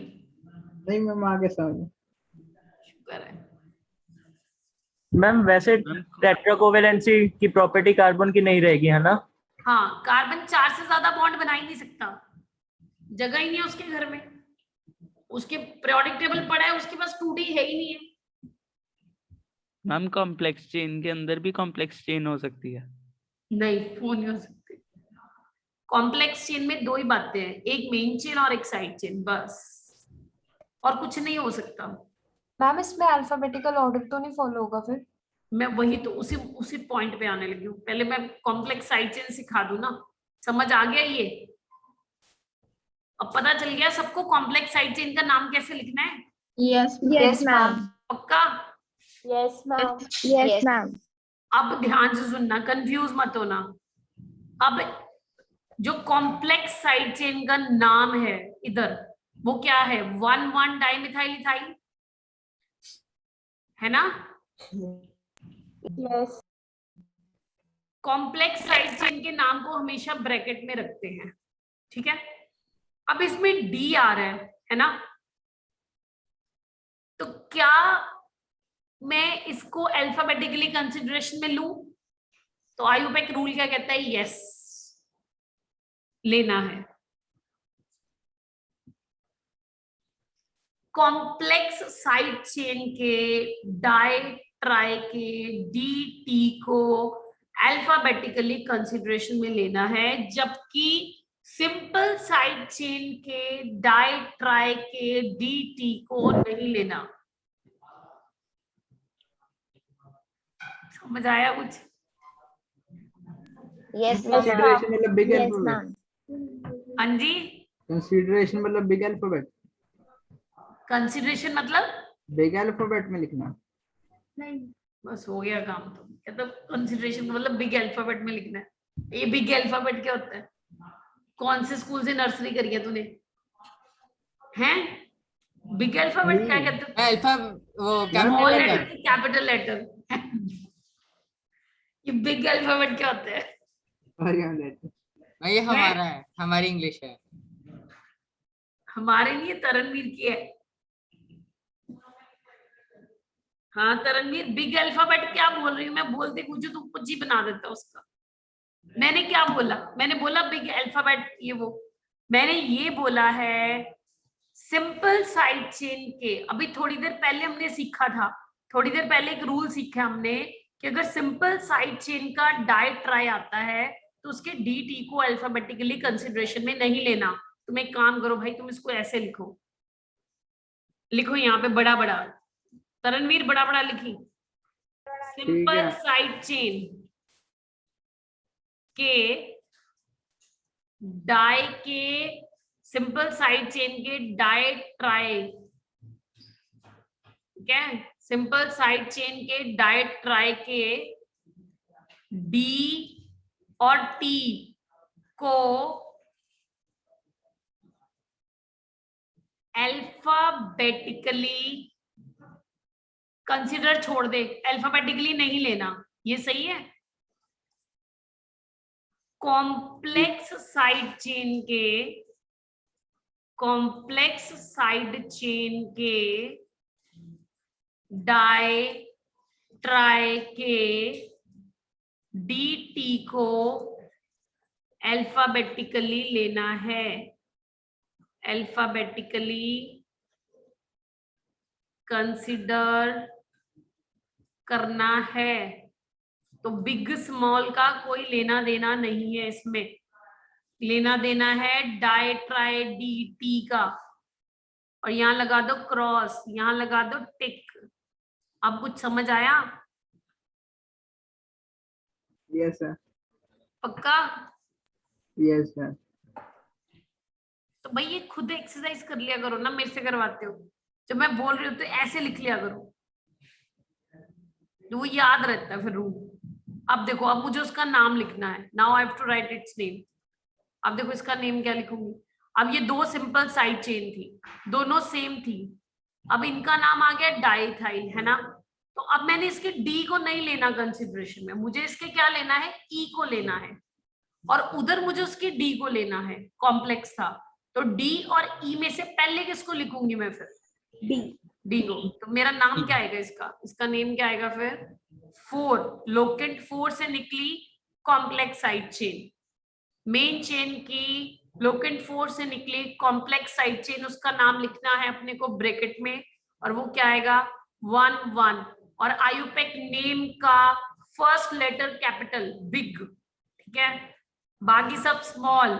नहीं मैम आगे समझ। शुक्र है। मैम वैसे टेट्राकोवेलेंसी की प्रॉपर्टी कार्बन की नहीं रहेगी, है ना? हाँ, कार्बन 4 से ज्यादा बॉन्ड बना ही नहीं सकता, जगह ही नहीं है उसके घर में। उसके पीरियोडिक टेबल पड़ा है, उसके पास 2D है ही नहीं है। मैम कॉम्प्लेक्स चेन के अंदर भी कॉम्प्लेक्स चेन हो सकती है? नहीं, वो नहीं हो सकती। कॉम्प्लेक्स चेन में 2 ही बातें हैं, एक मेन चेन और एक साइड चेन, बस, और कुछ नहीं हो सकता। मैम इसमें अल्फाबेटिकल ऑर्डर तो नहीं फॉलो होगा फिर? मैं वही तो उसी उसी पॉइंट पे आने लगी हूँ। पहले मैं कॉम्प्लेक्स साइड चेन सिखा दूं ना, समझ आ गया ये? अब पता चल गया सबको कॉम्प्लेक्स साइड चेन का नाम कैसे लिखना है? Yes ma'am. पक्का? Yes ma'am. Yes, ma'am. अब ध्यान से सुनना, कंफ्यूज मत होना। अब जो कॉम्प्लेक्स साइड चेन का नाम है इधर, वो क्या है? 1,1 डाइमिथाइल इथाइल है ना? यस। कॉम्प्लेक्स साइड चेन के नाम को हमेशा ब्रैकेट में रखते हैं, ठीक है? अब इसमें डी आ रहा है ना? तो क्या मैं इसको अल्फाबेटिकली कंसिडरेशन में लूं? तो आयुपेक रूल क्या कहता है? यस, लेना है। कॉम्प्लेक्स साइड चेन के डाई ट्राई के डी टी को अल्फाबेटिकली कंसिडरेशन में लेना है, जबकि सिंपल साइड चेन के डाई ट्राई के डी टी को नहीं लेना। समझ आया कुछ? Yes, ma'am. कंसीडरेशन मतलब बिग Yes, अल्फाबेट। ma'am. हाँ जी, कंसीडरेशन मतलब बिग अल्फाबेट। कंसिडरेशन मतलब बिग अल्फाबेट में लिखना। बस हो गया काम। तो मतलब कंसिडरेशन मतलब बिग अल्फाबेट में लिखना है। ये बिग अल्फाबेट क्या होता है? कौन से स्कूल से नर्सरी करी है तूने? हैं? बिग अल्फाबेट क्या कहते हैं? अल्फा वो स्मॉल कैपिटल लेटर लेटर। की कैपिटल लेटर। ये बिग अल्फाबेट क्या होता है? ये हमारा है, हमारी इंग्लिश है। हमारे लिए तरणवीर की है। हाँ तरणवीर, बिग अल्फाबेट क्या बोल रही हूँ मैं? बोलते कुछ तो कुछ ही बना देता उसका। मैंने क्या बोला? मैंने बोला बिग अल्फाबेट ये वो। मैंने ये बोला है सिंपल साइड चेन के, अभी थोड़ी देर पहले हमने सीखा था, थोड़ी देर पहले एक रूल सीखा हमने कि अगर सिंपल साइड चेन का डाई ट्राई आता है तो उसके डी टी को अल्फाबेटिकली कंसिडरेशन में नहीं लेना। तुम एक काम करो भाई, तुम इसको ऐसे लिखो, लिखो यहाँ पे बड़ा बड़ा, तरणवीर बड़ा बड़ा लिखी। सिंपल साइड चेन के डाई के, सिंपल साइड चेन के डाई ट्राई, ठीक है? सिंपल साइड चेन के डाई ट्राई के डी और टी को अल्फाबेटिकली कंसिडर छोड़ दे, अल्फाबेटिकली नहीं लेना। ये सही है? कॉम्प्लेक्स साइड चेन के, कॉम्प्लेक्स साइड चेन के डाई ट्राई के डी टी को अल्फाबेटिकली लेना है, अल्फाबेटिकली कंसिडर करना है। तो बिग स्मॉल का कोई लेना देना नहीं है इसमें, लेना देना है डाई ट्राई डी टी का। और यहाँ लगा दो क्रॉस, यहाँ लगा दो टिक। अब कुछ समझ आया? Yes sir. पक्का? Yes sir. तो भाई ये खुद एक्सरसाइज कर लिया करो ना, मेरे से करवाते हो। जब मैं बोल रही हूँ तो ऐसे लिख लिया करो, तो वो याद रहता है फिर रूल। अब देखो, अब मुझे उसका नाम लिखना है। Now I have to write its name. अब देखो इसका नेम क्या लिखूंगी? अब ये दो सिंपल साइड चेन थी, दोनों सेम थी। अब इनका नाम आ गया डाइथाइल, है ना? तो अब मैंने इसके डी को नहीं लेना कंसिडरेशन में, मुझे इसके क्या लेना है? ई को लेना है। और उधर मुझे उसके डी को लेना है, कॉम्प्लेक्स था। तो डी और ई में से पहले किसको लिखूंगी मैं फिर? डी को। तो मेरा नाम क्या आएगा इसका? इसका नेम क्या आएगा फिर? 4, लोकेंट 4 से निकली complex side chain. Main chain की लोकेंट 4 से निकली कॉम्प्लेक्स साइड चेन, उसका नाम लिखना है अपने को ब्रैकेट में, और वो क्या आएगा? 1 1। और आयुपेक नेम का फर्स्ट लेटर कैपिटल बिग, ठीक है? बाकी सब स्मॉल।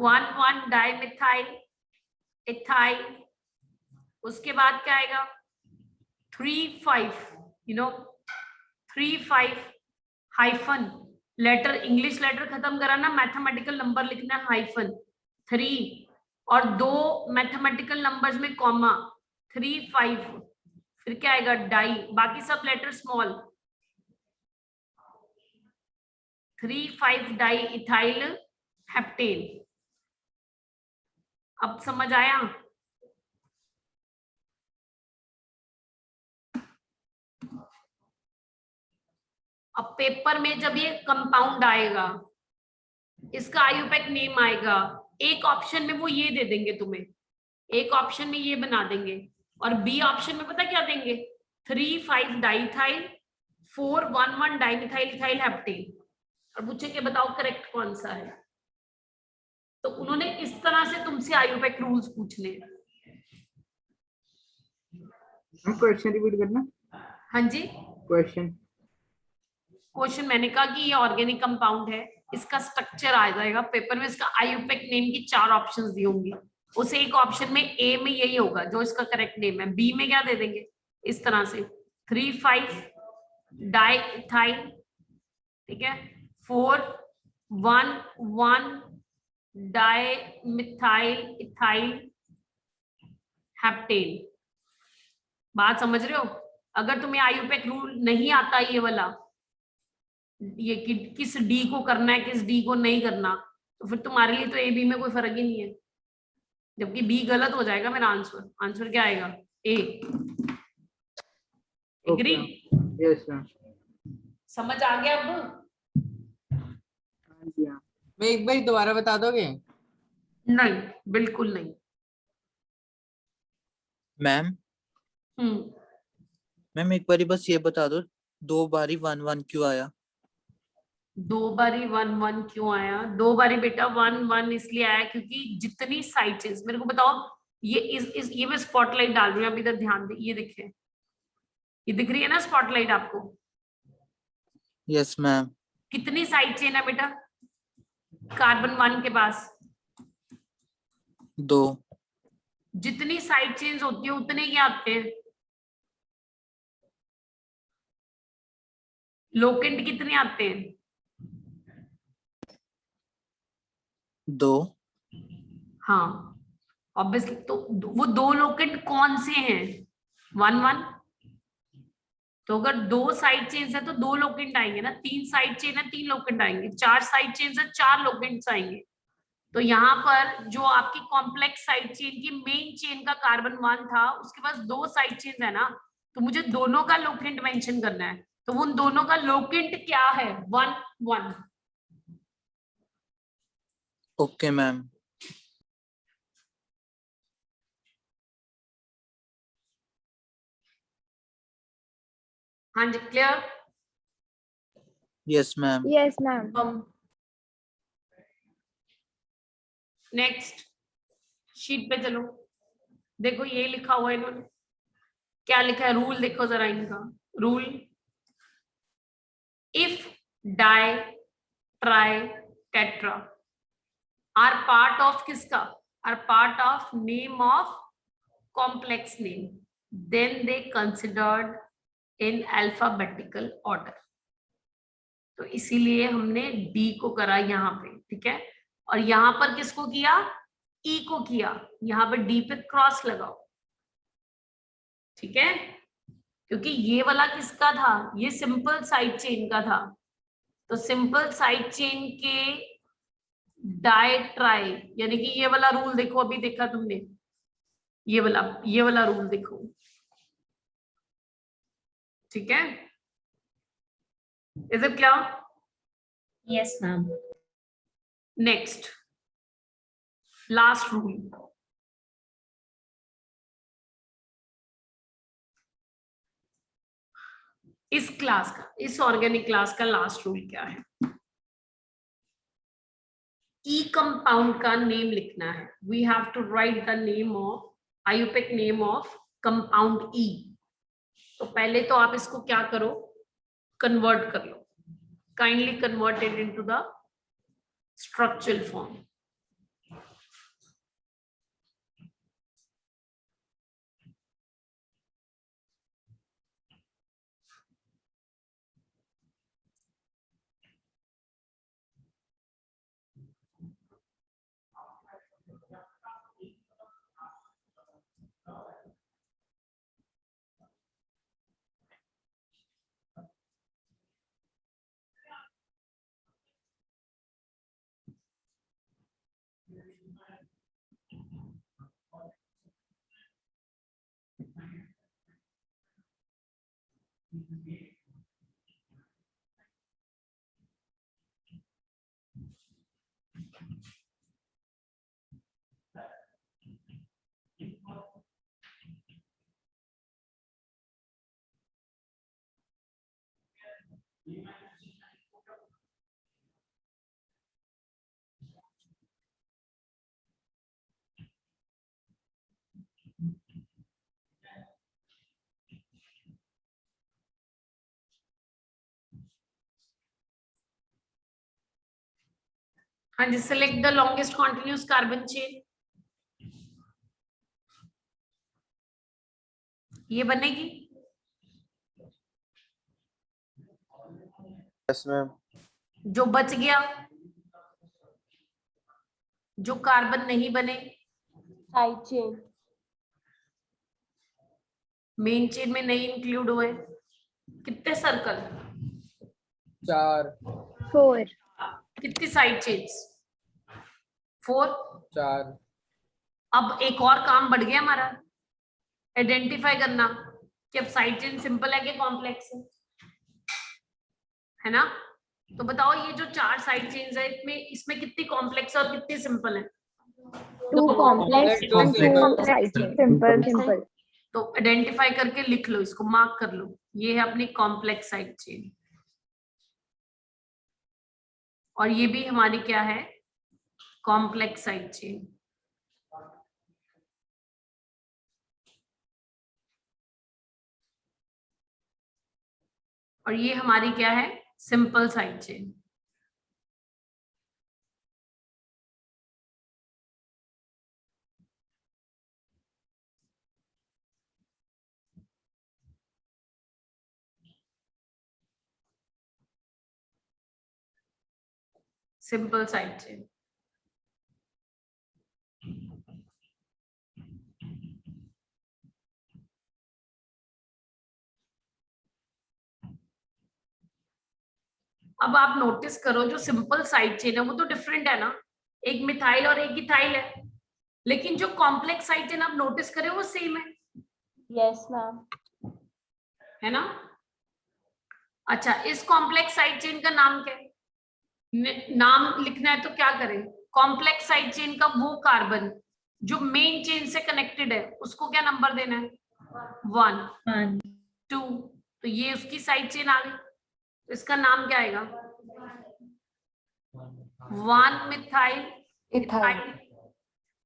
1 1 dimethyl ethyl. उसके बाद क्या आएगा? 3 5, 3 5 हाइफन लेटर, इंग्लिश लेटर खत्म करा ना, मैथमेटिकल नंबर लिखना है हाइफन 3 और 2 मैथमेटिकल नंबर्स में कॉमा 3 5, फिर क्या आएगा डाई, बाकी सब letter small 3 5 di ethyl heptane. अब समझ आया? अब पेपर में जब ये कंपाउंड आएगा, इसका आयुपेक नेम आएगा, एक ऑप्शन में वो ये दे देंगे तुम्हें, एक ऑप्शन में ये बना देंगे और बी ऑप्शन में पता क्या देंगे 3 5 डाइथाइल 4 1 1 डाइमिथाइल इथाइल हेप्टेन और पूछे कि बताओ करेक्ट कौन सा है। तो उन्होंने इस तरह से तुमसे आयुपेक रूल्स पूछने। हम क्वेश्चन रिपीट करना। हाँ जी, क्वेश्चन मैंने कहा कि ये ऑर्गेनिक कंपाउंड है, इसका स्ट्रक्चर आ जाएगा पेपर में, इसका आयुपेक नेम की 4 ऑप्शंस दी होंगी, उसे एक ऑप्शन में ए में यही होगा जो इसका करेक्ट नेम है, बी में क्या दे देंगे इस तरह से 3 5 डाइथाइल, ठीक है, 4 1 1 डाइमिथाइल इथाइल हेप्टेन। बात समझ रहे हो? अगर तुम्हें आयुपेक रूल नहीं आता ये वाला, ये किस डी को करना है किस डी को नहीं करना, तो फिर तुम्हारे लिए तो ए बी में कोई फर्क ही नहीं है, जबकि बी गलत हो जाएगा मेरा आंसर। आंसर क्या आएगा ए। एग्री? Yes ma'am. समझ आ गया अब? हाँ जी हाँ। मैं एक बार दोबारा बता दोगे? नहीं, बिल्कुल नहीं। मैम मैम एक बारी बस ये बता दो 2 बारी 1 1 क्यों आया? 2 बारी 1 1 क्यों आया? 2 बारी बेटा 1 1 इसलिए आया क्योंकि जितनी साइड चेंज, मेरे को बताओ, ये ये मैं स्पॉटलाइट डाल रही हूँ, अब इधर ध्यान दे, ये देखिए, ये दिख रही है ना स्पॉटलाइट आपको? Yes ma'am. कितनी साइड चेन है बेटा कार्बन 1 के पास? 2। जितनी साइड चेन्स होती है उतने क्या आते हैं? लोकेंट कितने आते हैं? 2। हाँ ऑब्वियसली, तो वो 2 लोकेंट कौन से हैं? 1 1। तो अगर 2 साइड चेन्स है तो 2 लोकेंट आएंगे ना, 3 साइड चेन है 3 लोकेंट आएंगे, 4 साइड चेन्स है 4 लोकेंट्स आएंगे। तो यहाँ पर जो आपकी कॉम्प्लेक्स साइड चेन की मेन चेन का कार्बन 1 था, उसके पास 2 साइड चेन है ना, तो मुझे दोनों का लोकेंट मेंशन करना है, तो उन दोनों का लोकेंट क्या है? 1 1। Okay ma'am. हाँ जी, clear? Yes ma'am. Yes ma'am. Next sheet पे चलो, देखो ये लिखा हुआ है इन्होंने, क्या लिखा है? रूल देखो जरा इनका rule, if di tri tetra are part of किसका? Are part of name of complex name, then they considered in alphabetical order. तो इसीलिए हमने डी को करा यहाँ पे, ठीक है, और यहाँ पर किसको किया? ई को किया, यहाँ पे डी पे क्रॉस लगाओ, ठीक है, क्योंकि ये वाला किसका था? ये सिंपल साइड चेन का था, तो सिंपल साइड चेन के डाई ट्राई, यानी कि ये वाला रूल देखो, अभी देखा तुमने, ये वाला रूल देखो, ठीक है, is it clear? Yes ma'am. Next last rule, इस क्लास का, इस ऑर्गेनिक क्लास का लास्ट रूल क्या है? ई कंपाउंड का नेम लिखना है, we have to write the name of IUPAC name of compound E. तो पहले तो आप इसको क्या करो, कन्वर्ट कर लो, kindly convert it into the structural form. हाँ जी, select the longest continuous carbon chain. ये बनेगी? Yes ma'am. जो बच गया, जो कार्बन नहीं बने, साइड चेन। मेन चेन में नहीं इंक्लूड हुए, कितने सर्कल? 4 4 कितनी साइड चेन्स? 4। 4 अब एक और काम बढ़ गया हमारा, आइडेंटिफाई करना कि अब साइड चेन सिंपल है कि कॉम्प्लेक्स है ना? तो बताओ ये जो 4 साइड चेन्स है इसमें कितनी कॉम्प्लेक्स और कितनी सिंपल है? 2 complex and 2 side chain. Simple. तो आइडेंटिफाई करके लिख लो, इसको मार्क कर लो, ये है अपनी कॉम्प्लेक्स साइड चेन। और ये भी हमारी क्या है? Complex side chain. और ये हमारी क्या है? Simple side chain. Simple side chain. अब आप नोटिस करो, जो सिंपल साइड चेन है वो तो डिफरेंट है ना, एक मिथाइल और एक इथाइल है, लेकिन जो कॉम्प्लेक्स साइड चेन आप नोटिस करें वो सेम है। Yes ma'am. है ना? अच्छा, इस कॉम्प्लेक्स साइड चेन का नाम क्या है? नाम लिखना है तो क्या करें? कॉम्प्लेक्स साइड चेन का वो कार्बन जो मेन चेन से कनेक्टेड है उसको क्या नंबर देना है? 1 2। तो ये उसकी साइड चेन आ गई, तो इसका नाम क्या आएगा? 1 मिथाइल इथाइल।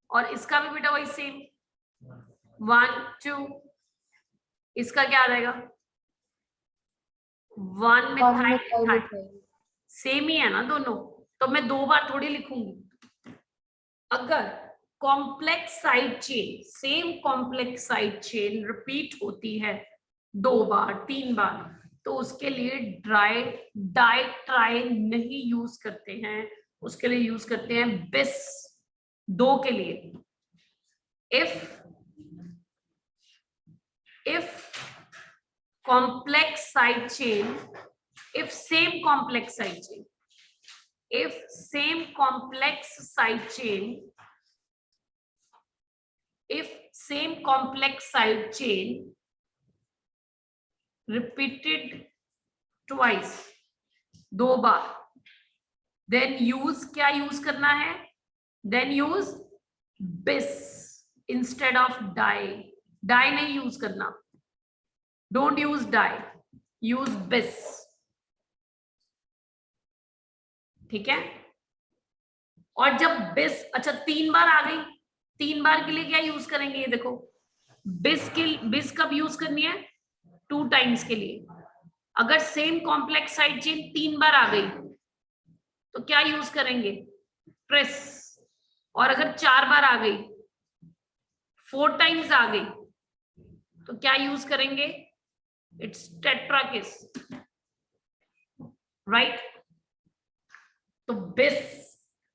और इसका भी बेटा वही सेम 1 2। इसका क्या आ जाएगा? 1 मिथाइल इथाइल। सेम ही है ना दोनों, तो मैं 2 बार थोड़ी लिखूंगी। अगर complex side chain, same complex side chain repeat होती है 2 बार 3 बार, तो उसके लिए डाई ट्राई नहीं यूज करते हैं, उसके लिए यूज करते हैं बिस 2 के लिए। If complex side chain, if same complex side chain, if same complex side chain, if same complex side chain repeated twice, 2 bar, then use क्या use करना है? Then use bis instead of die. Die नहीं use करना, don't use die, use bis। ठीक है? और जब बिस, अच्छा 3 बार आ गई, 3 बार के लिए क्या यूज करेंगे? ये देखो, बिस कब यूज करनी है? 2 टाइम्स के लिए। अगर सेम कॉम्प्लेक्स साइड चेन 3 बार आ गई तो क्या यूज करेंगे? ट्रिस। और अगर 4 बार आ गई, 4 टाइम्स आ गई, तो क्या यूज करेंगे? It's tetrakis, right? तो बिस,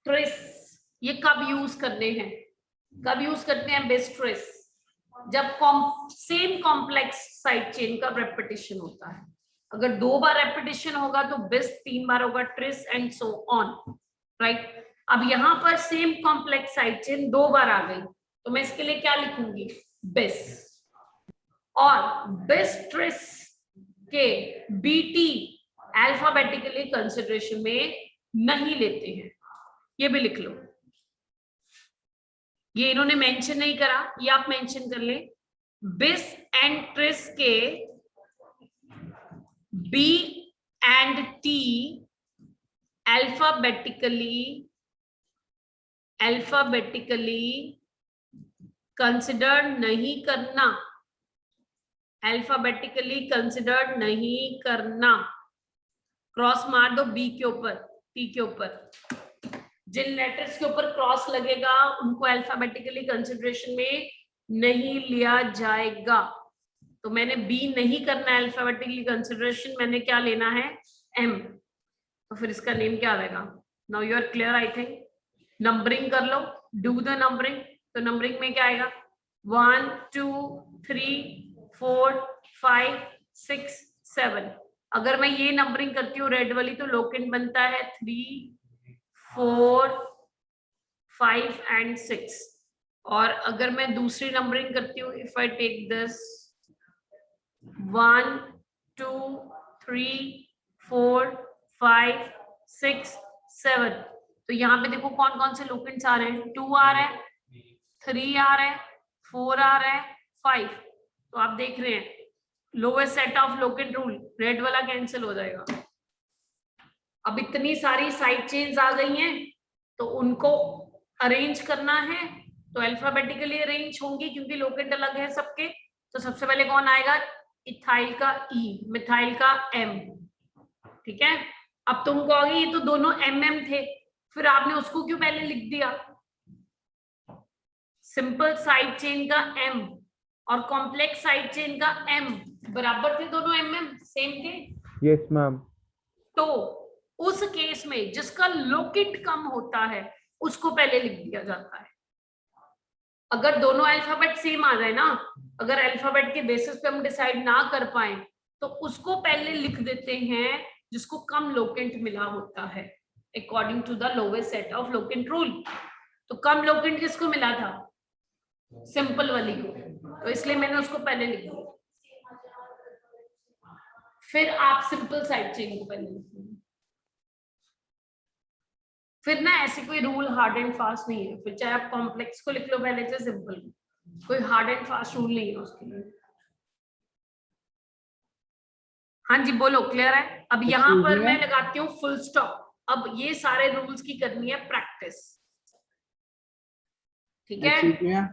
ट्रिस ये कब यूज करने हैं? कब यूज करते हैं बिस ट्रिस? जब सेम कॉम्प्लेक्स साइड चेन का रेपिटेशन होता है। अगर 2 बार रेपिटेशन होगा तो बिस, 3 बार होगा tris, and so on, right? अब यहां पर सेम कॉम्प्लेक्स साइड चेन 2 बार आ गई, तो मैं इसके लिए क्या लिखूंगी? बिस। और बिस ट्रिस के बीटी अल्फाबेटिकली कंसिडरेशन में नहीं लेते हैं, ये भी लिख लो, ये इन्होंने मेंशन नहीं करा, ये आप मेंशन कर ले। बिस एंड ट्रिस के B and T alphabetically considered नहीं करना, अल्फाबेटिकली कंसिडर्ड नहीं करना। क्रॉस मार दो बी के ऊपर, टी के ऊपर। जिन लेटर्स के ऊपर क्रॉस लगेगा उनको अल्फाबेटिकली कंसिडरेशन में नहीं लिया जाएगा। तो मैंने बी नहीं करना है अल्फाबेटिकली कंसिडरेशन, मैंने क्या लेना है, एम। तो फिर इसका नेम क्या रहेगा? Now you are clear I think. Numbering कर लो, डू द नंबरिंग। तो नंबरिंग में क्या आएगा? 1 2 3 4 5 6 7। अगर मैं ये नंबरिंग करती हूँ रेड वाली, तो लोकेंट बनता है 3 4 5 एंड 6। और अगर मैं दूसरी नंबरिंग करती हूँ, इफ आई टेक दिस 1 2 3 4 5 6 7, तो यहाँ पे देखो कौन कौन से लोकेंट्स आ रहे हैं। 2 आ रहा है, 3 आ रहा है, 4 आ रहा है, 5। तो आप देख रहे हैं lowest set of locant rule, red वाला कैंसिल हो जाएगा। अब इतनी सारी साइड चेन्स आ गई हैं, तो उनको अरेंज करना है, तो अल्फाबेटिकली अरेंज होंगी क्योंकि लोकेंट अलग है सबके। तो सबसे पहले कौन आएगा? इथाइल का ई, मिथाइल का एम। ठीक है, अब तुम कहोगे ये तो दोनों एम थे, फिर आपने उसको क्यों पहले लिख दिया? सिंपल साइड चेन का एम और कॉम्प्लेक्स साइड चेन का एम बराबर थे, दोनों एम सेम थे। Yes ma'am. तो उस केस में जिसका लोकेंट कम होता है उसको पहले लिख दिया जाता है। अगर दोनों अल्फाबेट सेम आ जाए ना, अगर अल्फाबेट के बेसिस पे हम डिसाइड ना कर पाए, तो उसको पहले लिख देते हैं जिसको कम लोकेंट मिला होता है, according to the lowest set of locant rule. तो कम लोकेंट किसको मिला था? सिंपल वाली को, तो इसलिए मैंने उसको पहले लिख दिया। फिर आप सिंपल साइड चेन को पहले लिखेंगे। फिर ना ऐसे कोई रूल हार्ड एंड फास्ट नहीं है, फिर चाहे आप कॉम्प्लेक्स को लिख लो पहले, चाहे सिंपल, कोई हार्ड एंड फास्ट रूल नहीं है उसके लिए। हाँ जी बोलो, क्लियर है? अब यहाँ पर मैं लगाती हूँ फुल स्टॉप। अब ये सारे रूल्स की करनी है प्रैक्टिस। ठीक है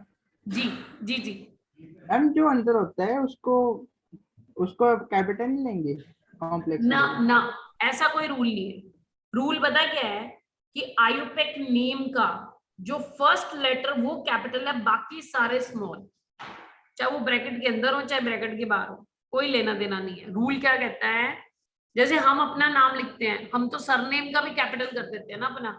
जी जी जी। मैम जो अंदर होता है उसको कैपिटल नहीं लेंगे कॉम्प्लेक्स ना ना, ऐसा कोई रूल नहीं है। रूल पता क्या है कि आयुपेक नेम का जो फर्स्ट लेटर वो कैपिटल है, बाकी सारे स्मॉल, चाहे वो ब्रैकेट के अंदर हो चाहे ब्रैकेट के बाहर हो, कोई लेना देना नहीं है। रूल क्या कहता है, जैसे हम अपना नाम लिखते हैं, हम तो सरनेम का भी कैपिटल कर देते हैं ना अपना।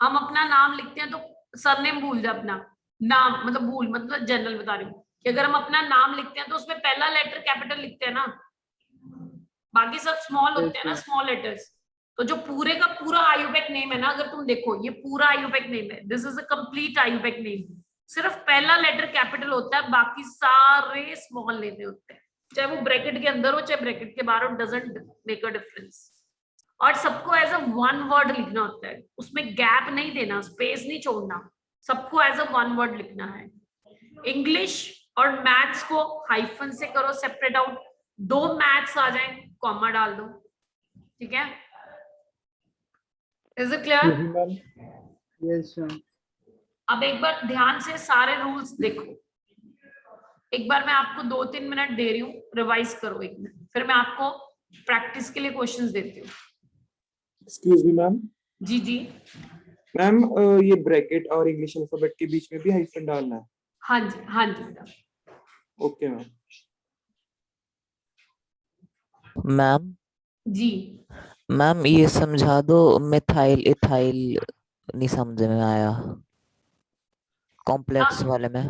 हम अपना नाम लिखते हैं तो सरनेम भूल जा अपना नाम, मतलब भूल मतलब जनरल बता रही हूँ कि अगर हम अपना नाम लिखते हैं तो उसमें पहला लेटर कैपिटल लिखते हैं ना, बाकी सब स्मॉल होते हैं ना, स्मॉल लेटर्स। तो जो पूरे का पूरा आयुपेक नेम है ना, अगर तुम देखो ये पूरा आयुपेक नेम है, this is a complete IUPAC name, सिर्फ पहला लेटर कैपिटल होता है, बाकी सारे स्मॉल लेने होते हैं, चाहे वो ब्रैकेट के अंदर हो चाहे ब्रैकेट के बाहर हो, डजंट मेक अ डिफरेंस। और सबको एज अ वन वर्ड लिखना होता है, उसमें गैप नहीं देना, स्पेस नहीं छोड़ना, सबको एज अ वन वर्ड लिखना है। इंग्लिश और मैथ्स को हाइफन से करो सेपरेट आउट, 2 मैथ्स आ जाए कॉमा डाल दो। ठीक है, is it clear? Yes ma'am. अब एक बार ध्यान से सारे रूल्स देखो, एक बार मैं आपको 2-3 मिनट दे रही हूँ, रिवाइज करो 1 मिनट, फिर मैं आपको प्रैक्टिस के लिए क्वेश्चंस देती हूँ। Excuse me ma'am. जी जी मैम ये ब्रैकेट और इंग्लिश अल्फाबेट के बीच में भी हाइफन डालना है? हाँ जी हाँ जी बेटा। Okay ma'am. मैम जी मैम ये समझा दो, मिथाइल इथाइल नहीं समझ में आया कॉम्प्लेक्स वाले में।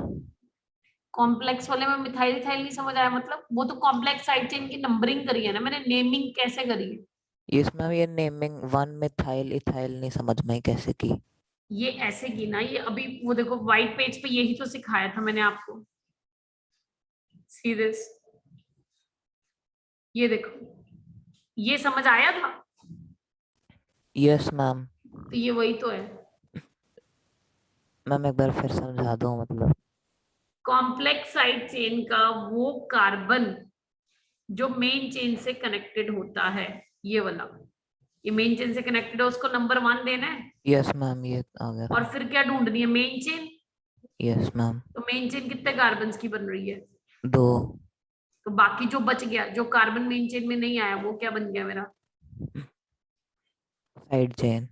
कॉम्प्लेक्स वाले में मिथाइल इथाइल नहीं समझ आया मतलब? वो तो कॉम्प्लेक्स साइड चेन की नंबरिंग करी है ना मैंने, नेमिंग कैसे करी है? इसमें ये नेमिंग 1 मिथाइल इथाइल नहीं समझ में आई कैसे की। ये ऐसे की ना, ये अभी वो देखो व्हाइट पेज पे यही तो सिखाया था मैंने आपको। सी दिस, ये देखो, ये समझ आया था? Yes ma'am. तो ये वही तो है। मैम एक बार फिर समझा दो मतलब। कॉम्प्लेक्स साइड चेन का वो कार्बन जो मेन चेन से कनेक्टेड होता है, ये वाला, ये मेन चेन से कनेक्टेड है, उसको नंबर 1 देना है। यस मैम, ये आ गया। और फिर क्या ढूंढनी है? Main chain. Yes ma'am. तो मेन चेन कितने कार्बन की बन रही है? 2। तो बाकी जो बच गया, जो कार्बन मेन चेन में नहीं आया, वो क्या बन गया मेरा? Side chain.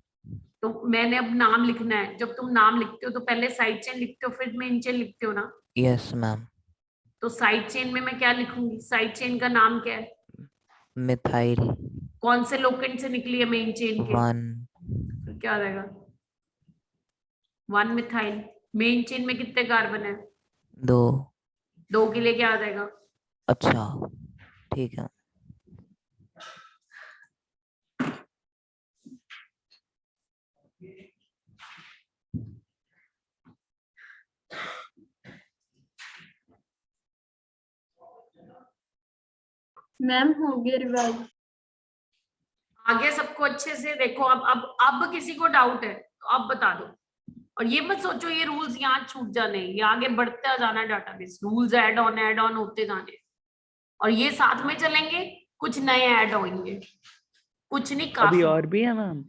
तो मैंने अब नाम लिखना है। जब तुम नाम लिखते हो तो पहले साइड चेन लिखते हो, फिर मेन चेन लिखते हो ना? Yes ma'am. तो साइड चेन में मैं क्या लिखूंगी? साइड चेन का नाम क्या है? मिथाइल। कौन से लोकेंट से निकली है मेन चेन के? 1। तो क्या आ जाएगा? 1 मिथाइल। मेन चेन में कितने कार्बन है? 2। 2 के लिए क्या आ जाएगा? अच्छा ठीक है। मैम हो गया रिवाइज। आगे सबको अच्छे से देखो। अब किसी को डाउट है तो अब बता दो। और ये मत सोचो ये रूल्स यहाँ छूट जाने, ये आगे बढ़ता जाना है डाटाबेस, रूल्स ऐड ऑन होते जाने। और ये साथ में चलेंगे, कुछ नए ऐड होंगे, कुछ नहीं अभी काफी। और भी है मैम?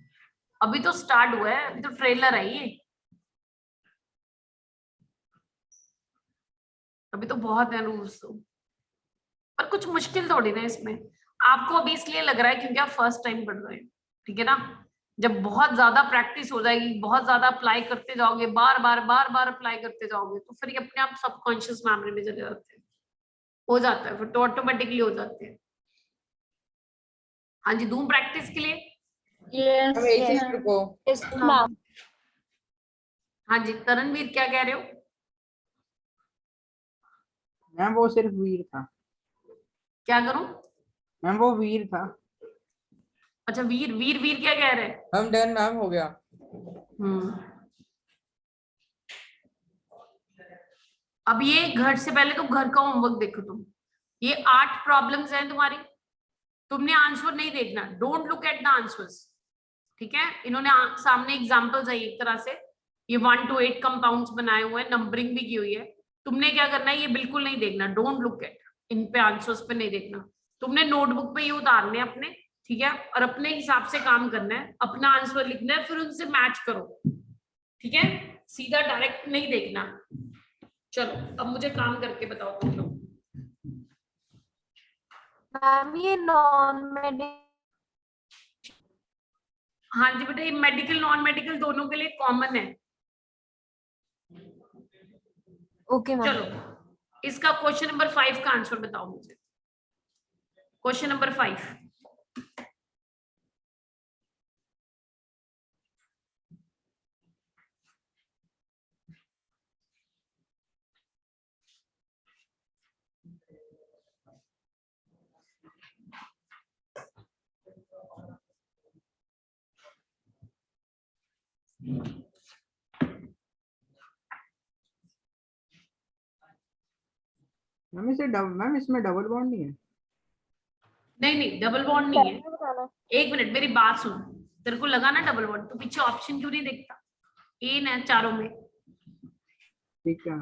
अभी तो स्टार्ट हुआ है, अभी तो ट्रेलर है ये, अभी तो बहुत है रूल्स। पर कुछ मुश्किल थोड़ी ना इसमें। आपको अभी इसलिए लग रहा है क्योंकि आप फर्स्ट टाइम पढ़ रहे हैं, ठीक है ना? जब बहुत ज्यादा प्रैक्टिस हो जाएगी, बहुत ज्यादा अप्लाई करते जाओगे, बार बार अप्लाई करते जाओगे, तो फिर ये अपने आप सबकॉन्शियस मेमोरी में चले जाते हैं, हो जाता है फिर तो ऑटोमेटिकली हो जाते हैं। हाँ जी, दूं प्रैक्टिस के लिए? हम एक सेकंड रुको। हाँ जी, तरणवीर क्या कह रहे हो? मैम वो सिर्फ वीर था। क्या करूं? मैम वो वीर था। अच्छा, वीर वीर वीर क्या कह रहे हैं? हम डन मैम, हो गया। अब ये घर से पहले तुम घर का होमवर्क देखो। तुम ये 8 प्रॉब्लम्स हैं तुम्हारी, तुमने आंसर नहीं देखना, don't look at the answers, ठीक है? इन्होंने सामने एग्जांपल्स है एक तरह से, ये 1 to 8 कंपाउंड्स बनाए हुए हैं, नंबरिंग भी की हुई है। तुमने क्या करना है, ये बिल्कुल नहीं देखना, डोंट लुक एट, इन पे आंसर्स पे नहीं देखना। तुमने नोटबुक पे ये उतारने अपने, ठीक है? और अपने हिसाब से काम करना है, अपना आंसर लिखना है, फिर उनसे मैच करो, ठीक है? सीधा डायरेक्ट नहीं देखना। चलो अब मुझे काम करके बताओ तुम लोग। मैम ये नॉन मेडिकल, हाँ जी बेटा, ये मेडिकल नॉन मेडिकल दोनों के लिए कॉमन है। Okay ma'am. चलो इसका क्वेश्चन नंबर 5 का आंसर बताओ मुझे। Question number 5। मैम इसमें डबल बॉन्ड नहीं है। नहीं डबल बॉन्ड नहीं है। एक मिनट मेरी बात सुन, तेरे को लगा ना डबल बॉन्ड, तो पीछे ऑप्शन क्यों नहीं देखता? ए ना चारों में। ठीक है।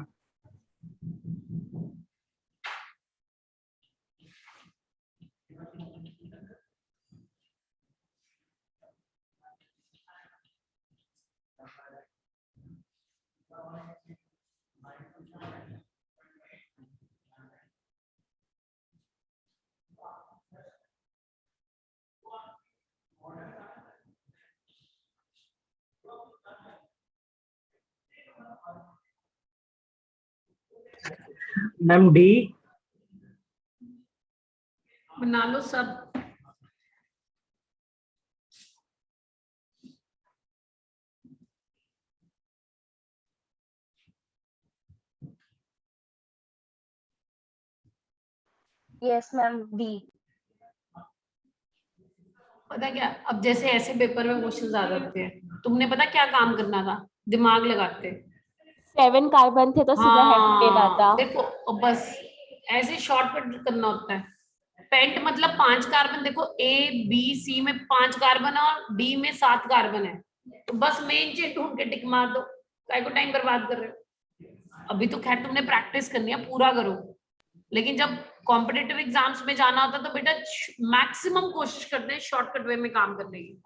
Ma'am D. बना लो सब। Yes ma'am D. पता क्या, अब जैसे ऐसे पेपर में क्वेश्चंस आ जाते हैं, तुमने पता क्या काम करना था? दिमाग लगाते। 7 कार्बन थे तो सीधा हेड लेना था। देखो अब बस ऐसे शॉर्टकट करना होता है। पेंट मतलब 5 कार्बन, देखो ए बी सी में 5 कार्बन और डी में 7 कार्बन है, तो बस मेन चेन ढूंढ के टिक मार दो, काय को टाइम बर्बाद कर रहे हो? अभी तो खैर तुमने प्रैक्टिस करनी है, पूरा करो, लेकिन जब कॉम्पिटिटिव एग्जाम्स में जाना होता है तो बेटा मैक्सिमम कोशिश करते हैं शॉर्टकट वे में काम करने की,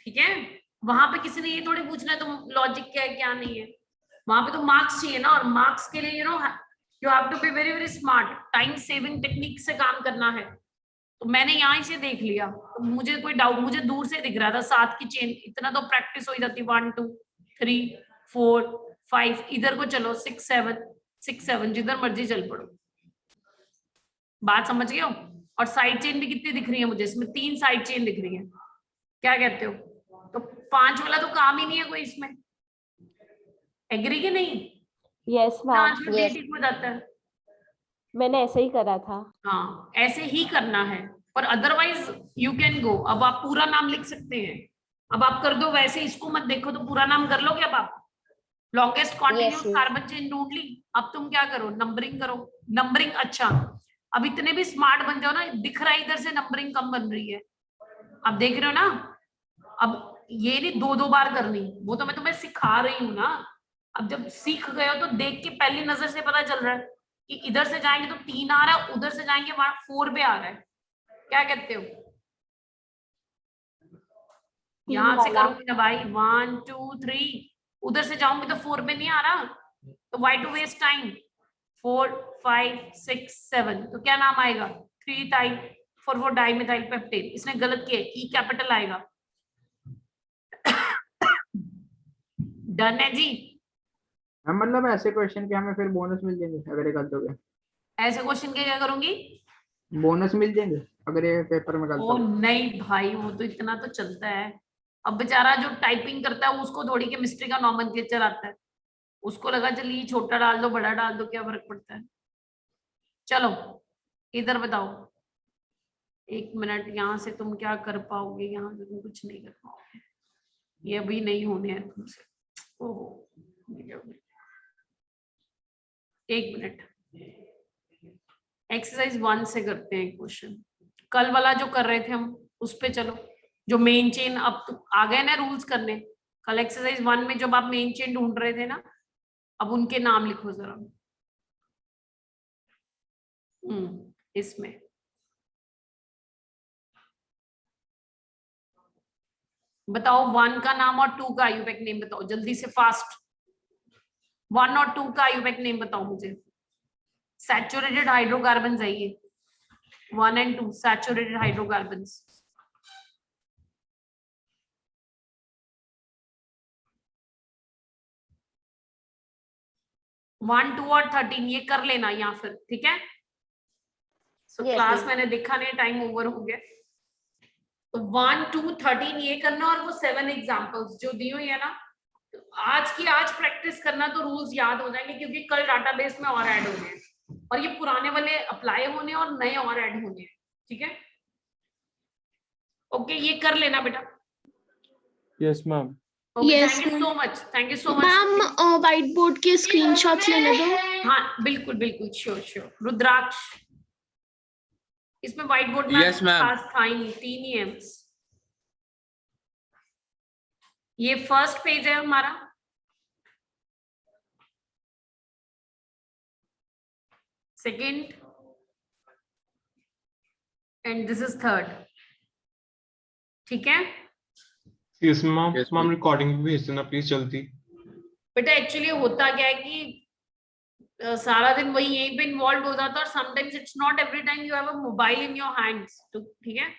ठीक है? वहां पे किसी ने ये थोड़ी पूछना है तुम लॉजिक क्या है क्या नहीं है, वहां पे तो मार्क्स चाहिए ना, और मार्क्स के लिए you have to be very very smart, time saving technique से काम करना है। तो मैंने यहाँ से देख लिया, तो मुझे कोई डाउट, मुझे दूर से दिख रहा था 7 की चेन, इतना तो प्रैक्टिस हो ही जाती, 1 2 3 4 5, इधर को चलो 6 7 जिधर मर्जी चल पड़ो। बात समझ गए हो? और साइड चेन भी कितनी दिख रही है मुझे, इसमें 3 साइड चेन दिख रही है, क्या कहते हो? तो 5 वाला तो काम ही नहीं है कोई इसमें, एग्री कि नहीं? यस मैम, ठीक हो जाता है। मैंने ऐसे ही करा था। हाँ, ऐसे ही करना है, पर अदरवाइज यू कैन गो। अब आप पूरा नाम लिख सकते हैं, अब आप कर दो वैसे, इसको मत देखो, तो पूरा नाम कर लोगे। अब आप लॉन्गेस्ट कॉन्टिन्यूस कार्बन चेन ढूंढ ली, अब तुम क्या करो, नंबरिंग करो। नंबरिंग, अच्छा अब इतने भी स्मार्ट बन जाओ ना, दिख रहा है इधर से नंबरिंग कम बन रही है, अब देख रहे हो ना? अब ये नहीं 2 बार करनी, वो तो मैं तुम्हें सिखा रही हूँ ना। अब जब सीख गए हो तो देख के पहली नजर से पता चल रहा है कि इधर से जाएंगे तो 3 आ रहा है, उधर से जाएंगे वहां 4 पे आ रहा है, क्या कहते हो? यहां से करूंगी ना भाई 1 2 3, उधर से जाऊंगी तो 4 पे नहीं आ रहा, तो वाई टू वेस्ट टाइम। 4 5 6 7, तो क्या नाम आएगा? 3 टाइप फॉर वो डाइमेथाइल पेप्टेन। इसने गलत किया, ई कैपिटल आएगा। डन है जी? मतलब ऐसे क्वेश्चन के हमें फिर बोनस मिल जाएंगे अगर ये गलत हो गया? ऐसे क्वेश्चन के क्या करूंगी? बोनस मिल जाएंगे अगर ये पेपर में गलत ओ हो गया? नहीं भाई, वो तो इतना तो चलता है। अब बेचारा जो टाइपिंग करता है उसको थोड़ी केमिस्ट्री का नॉमेनक्लेचर आता है, उसको लगा चलिए छोटा डाल दो बड़ा डाल दो क्या फर्क पड़ता है। चलो इधर बताओ, 1 मिनट, यहाँ से तुम क्या कर पाओगे? यहाँ से तुम कुछ नहीं कर पाओगे, ये अभी नहीं होने हैं तुमसे। ओहो, 1 मिनट, एक्सरसाइज 1 से करते हैं क्वेश्चन। कल वाला जो कर रहे थे हम उस पे चलो, जो मेन चेन, अब तो आ गए ना रूल्स करने। कल एक्सरसाइज 1 में जब आप मेन चेन ढूंढ रहे थे ना, अब उनके नाम लिखो जरा। इसमें बताओ 1 का नाम और 2 का आयुपेक नेम बताओ जल्दी से, फास्ट। 1 और 2 का आयुपेक नेम बताओ मुझे। सैचुरेटेड हाइड्रोकार्बन है ये, 1 and 2 सैचुरेटेड हाइड्रोकार्बन। 1 2 और 13 ये कर लेना या फिर, ठीक है? क्लास मैंने देखा नहीं, टाइम ओवर हो गया। तो 1 2 13 ये करना, और वो 7 एग्जांपल्स जो दी हुई है ना, तो आज की आज प्रैक्टिस करना, तो रूल्स याद हो जाएंगे, क्योंकि कल डाटाबेस में और ऐड होने हैं, और ये पुराने वाले अप्लाई होने और नए और ऐड होने हैं, ठीक है? ओके, ये कर लेना बेटा। Yes ma'am. Thank you so much, thank you so much ma'am. White board के स्क्रीनशॉट्स लेने दो। हाँ बिल्कुल बिल्कुल, श्योर श्योर। रुद्राक्ष, इसमें व्हाइट बोर्ड में Yes, ma'am. खास था ही नहीं, 3 EMs। ये फर्स्ट पेज है हमारा, second, and this is third, ठीक है? Yes ma'am. मैम रिकॉर्डिंग भी भेज देना प्लीज जल्दी। बेटा एक्चुअली होता क्या है कि सारा दिन वही यहीं पे इन्वॉल्व हो जाता है, और sometimes it's not every time you have a mobile in your hands, तो ठीक है?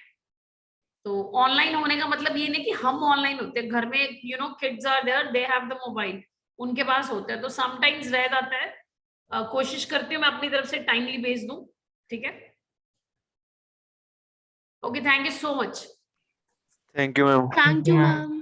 तो ऑनलाइन होने का मतलब ये नहीं कि हम ऑनलाइन होते हैं, घर में you know kids are there, they have the mobile, उनके पास होता है, तो समटाइम्स रह जाता है। कोशिश करती हूँ मैं अपनी तरफ से टाइमली भेज दूं, ठीक है? Okay, thank you so much. Thank you ma'am. Thank you ma'am.